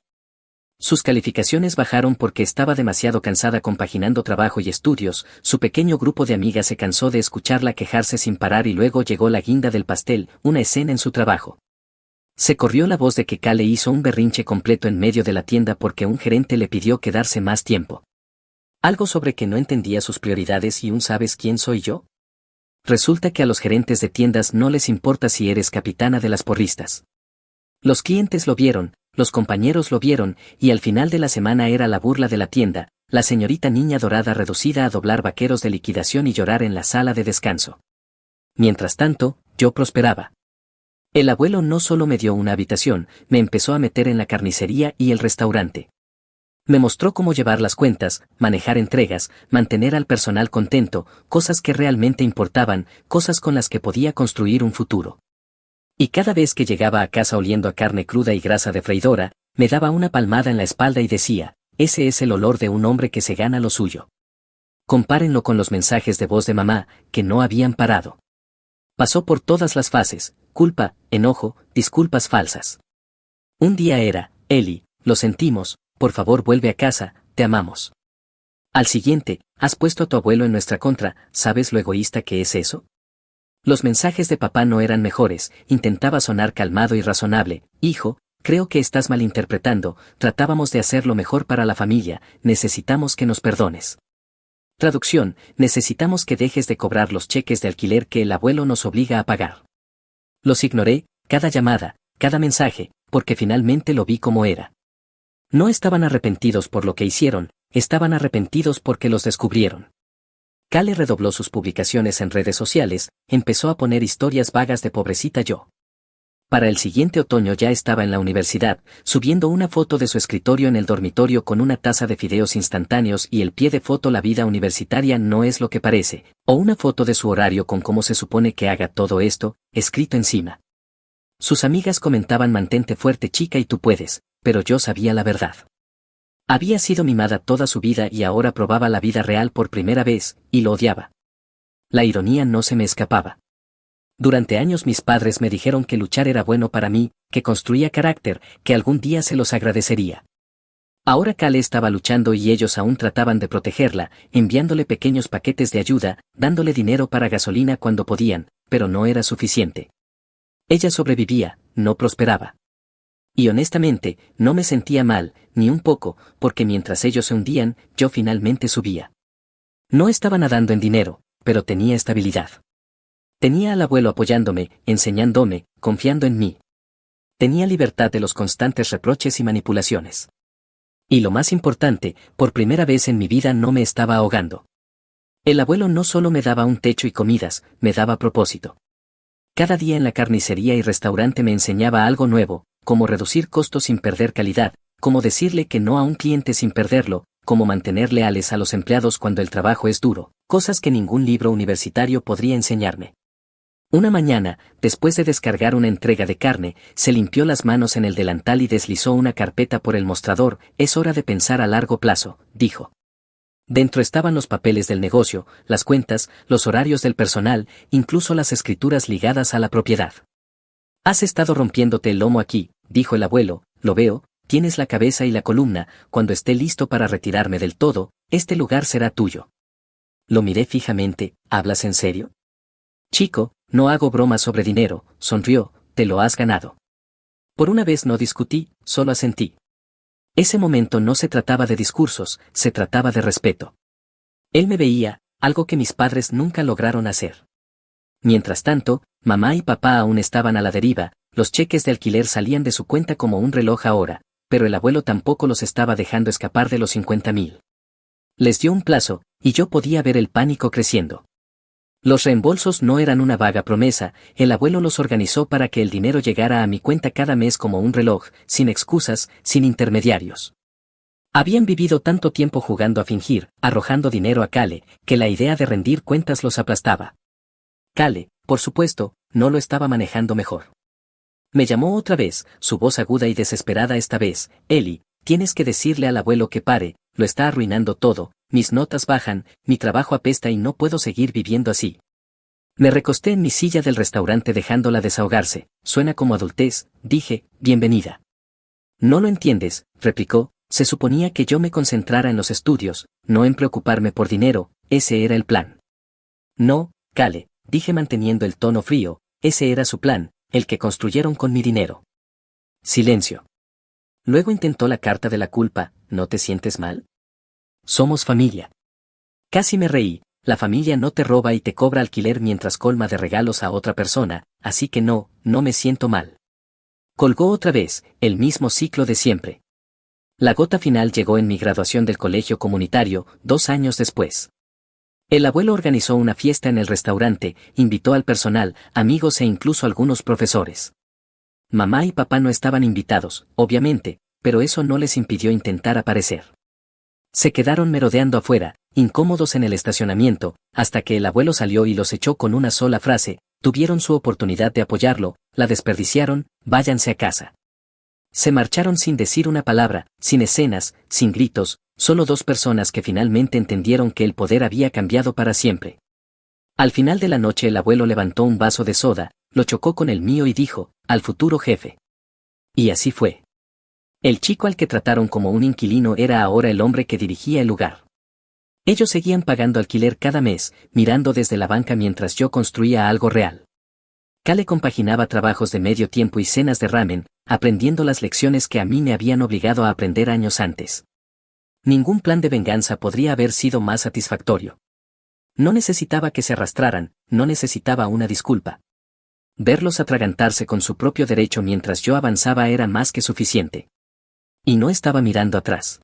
Speaker 1: Sus calificaciones bajaron porque estaba demasiado cansada compaginando trabajo y estudios, su pequeño grupo de amigas se cansó de escucharla quejarse sin parar y luego llegó la guinda del pastel, una escena en su trabajo. Se corrió la voz de que Kale hizo un berrinche completo en medio de la tienda porque un gerente le pidió quedarse más tiempo. Algo sobre que no entendía sus prioridades y un ¿sabes quién soy yo? Resulta que a los gerentes de tiendas no les importa si eres capitana de las porristas. Los clientes lo vieron, los compañeros lo vieron, y al final de la semana era la burla de la tienda, la señorita niña dorada reducida a doblar vaqueros de liquidación y llorar en la sala de descanso. Mientras tanto, yo prosperaba. El abuelo no solo me dio una habitación, me empezó a meter en la carnicería y el restaurante. Me mostró cómo llevar las cuentas, manejar entregas, mantener al personal contento, cosas que realmente importaban, cosas con las que podía construir un futuro. Y cada vez que llegaba a casa oliendo a carne cruda y grasa de freidora, me daba una palmada en la espalda y decía, ese es el olor de un hombre que se gana lo suyo. Compárenlo con los mensajes de voz de mamá, que no habían parado. Pasó por todas las fases, culpa, enojo, disculpas falsas. Un día era, Eli, lo sentimos, por favor vuelve a casa, te amamos. Al siguiente, has puesto a tu abuelo en nuestra contra, ¿sabes lo egoísta que es eso? Los mensajes de papá no eran mejores, intentaba sonar calmado y razonable, hijo, creo que estás malinterpretando, tratábamos de hacer lo mejor para la familia, necesitamos que nos perdones. Traducción, necesitamos que dejes de cobrar los cheques de alquiler que el abuelo nos obliga a pagar. Los ignoré, cada llamada, cada mensaje, porque finalmente lo vi como era. No estaban arrepentidos por lo que hicieron, estaban arrepentidos porque los descubrieron. Kale redobló sus publicaciones en redes sociales, empezó a poner historias vagas de pobrecita yo. Para el siguiente otoño ya estaba en la universidad, subiendo una foto de su escritorio en el dormitorio con una taza de fideos instantáneos y el pie de foto: la vida universitaria no es lo que parece, o una foto de su horario con cómo se supone que haga todo esto, escrito encima. Sus amigas comentaban: mantente fuerte chica y tú puedes, pero yo sabía la verdad. Había sido mimada toda su vida y ahora probaba la vida real por primera vez, y lo odiaba. La ironía no se me escapaba. Durante años mis padres me dijeron que luchar era bueno para mí, que construía carácter, que algún día se los agradecería. Ahora Kale estaba luchando y ellos aún trataban de protegerla, enviándole pequeños paquetes de ayuda, dándole dinero para gasolina cuando podían, pero no era suficiente. Ella sobrevivía, no prosperaba. Y honestamente, no me sentía mal, ni un poco, porque mientras ellos se hundían, yo finalmente subía. No estaba nadando en dinero, pero tenía estabilidad. Tenía al abuelo apoyándome, enseñándome, confiando en mí. Tenía libertad de los constantes reproches y manipulaciones. Y lo más importante, por primera vez en mi vida no me estaba ahogando. El abuelo no solo me daba un techo y comidas, me daba propósito. Cada día en la carnicería y restaurante me enseñaba algo nuevo, cómo reducir costos sin perder calidad, cómo decirle que no a un cliente sin perderlo, cómo mantener leales a los empleados cuando el trabajo es duro, cosas que ningún libro universitario podría enseñarme. Una mañana, después de descargar una entrega de carne, se limpió las manos en el delantal y deslizó una carpeta por el mostrador. Es hora de pensar a largo plazo, dijo. Dentro estaban los papeles del negocio, las cuentas, los horarios del personal, incluso las escrituras ligadas a la propiedad. Has estado rompiéndote el lomo aquí, dijo el abuelo, lo veo, tienes la cabeza y la columna, cuando esté listo para retirarme del todo, este lugar será tuyo. Lo miré fijamente. ¿Hablas en serio? Chico, no hago bromas sobre dinero, sonrió, te lo has ganado. Por una vez no discutí, solo asentí. Ese momento no se trataba de discursos, se trataba de respeto. Él me veía, algo que mis padres nunca lograron hacer. Mientras tanto, mamá y papá aún estaban a la deriva, los cheques de alquiler salían de su cuenta como un reloj ahora, pero el abuelo tampoco los estaba dejando escapar de los 50.000. Les dio un plazo, y yo podía ver el pánico creciendo. Los reembolsos no eran una vaga promesa, el abuelo los organizó para que el dinero llegara a mi cuenta cada mes como un reloj, sin excusas, sin intermediarios. Habían vivido tanto tiempo jugando a fingir, arrojando dinero a Kale, que la idea de rendir cuentas los aplastaba. Kale, por supuesto, no lo estaba manejando mejor. Me llamó otra vez, su voz aguda y desesperada esta vez: Eli, tienes que decirle al abuelo que pare, lo está arruinando todo, mis notas bajan, mi trabajo apesta y no puedo seguir viviendo así. Me recosté en mi silla del restaurante dejándola desahogarse. Suena como adultez, dije, bienvenida. No lo entiendes, replicó, se suponía que yo me concentrara en los estudios, no en preocuparme por dinero, ese era el plan. No, Kale, dije manteniendo el tono frío, ese era su plan, el que construyeron con mi dinero. Silencio. Luego intentó la carta de la culpa: ¿no te sientes mal? Somos familia. Casi me reí, la familia no te roba y te cobra alquiler mientras colma de regalos a otra persona, así que no me siento mal. Colgó otra vez, el mismo ciclo de siempre. La gota final llegó en mi graduación del colegio comunitario, 2 años después. El abuelo organizó una fiesta en el restaurante, invitó al personal, amigos e incluso algunos profesores. Mamá y papá no estaban invitados, obviamente, pero eso no les impidió intentar aparecer. Se quedaron merodeando afuera, incómodos en el estacionamiento, hasta que el abuelo salió y los echó con una sola frase: tuvieron su oportunidad de apoyarlo, la desperdiciaron, váyanse a casa. Se marcharon sin decir una palabra, sin escenas, sin gritos, solo 2 personas que finalmente entendieron que el poder había cambiado para siempre. Al final de la noche el abuelo levantó un vaso de soda, lo chocó con el mío y dijo: al futuro jefe. Y así fue. El chico al que trataron como un inquilino era ahora el hombre que dirigía el lugar. Ellos seguían pagando alquiler cada mes, mirando desde la banca mientras yo construía algo real. Kale compaginaba trabajos de medio tiempo y cenas de ramen, aprendiendo las lecciones que a mí me habían obligado a aprender años antes. Ningún plan de venganza podría haber sido más satisfactorio. No necesitaba que se arrastraran, no necesitaba una disculpa. Verlos atragantarse con su propio derecho mientras yo avanzaba era más que suficiente. Y no estaba mirando atrás.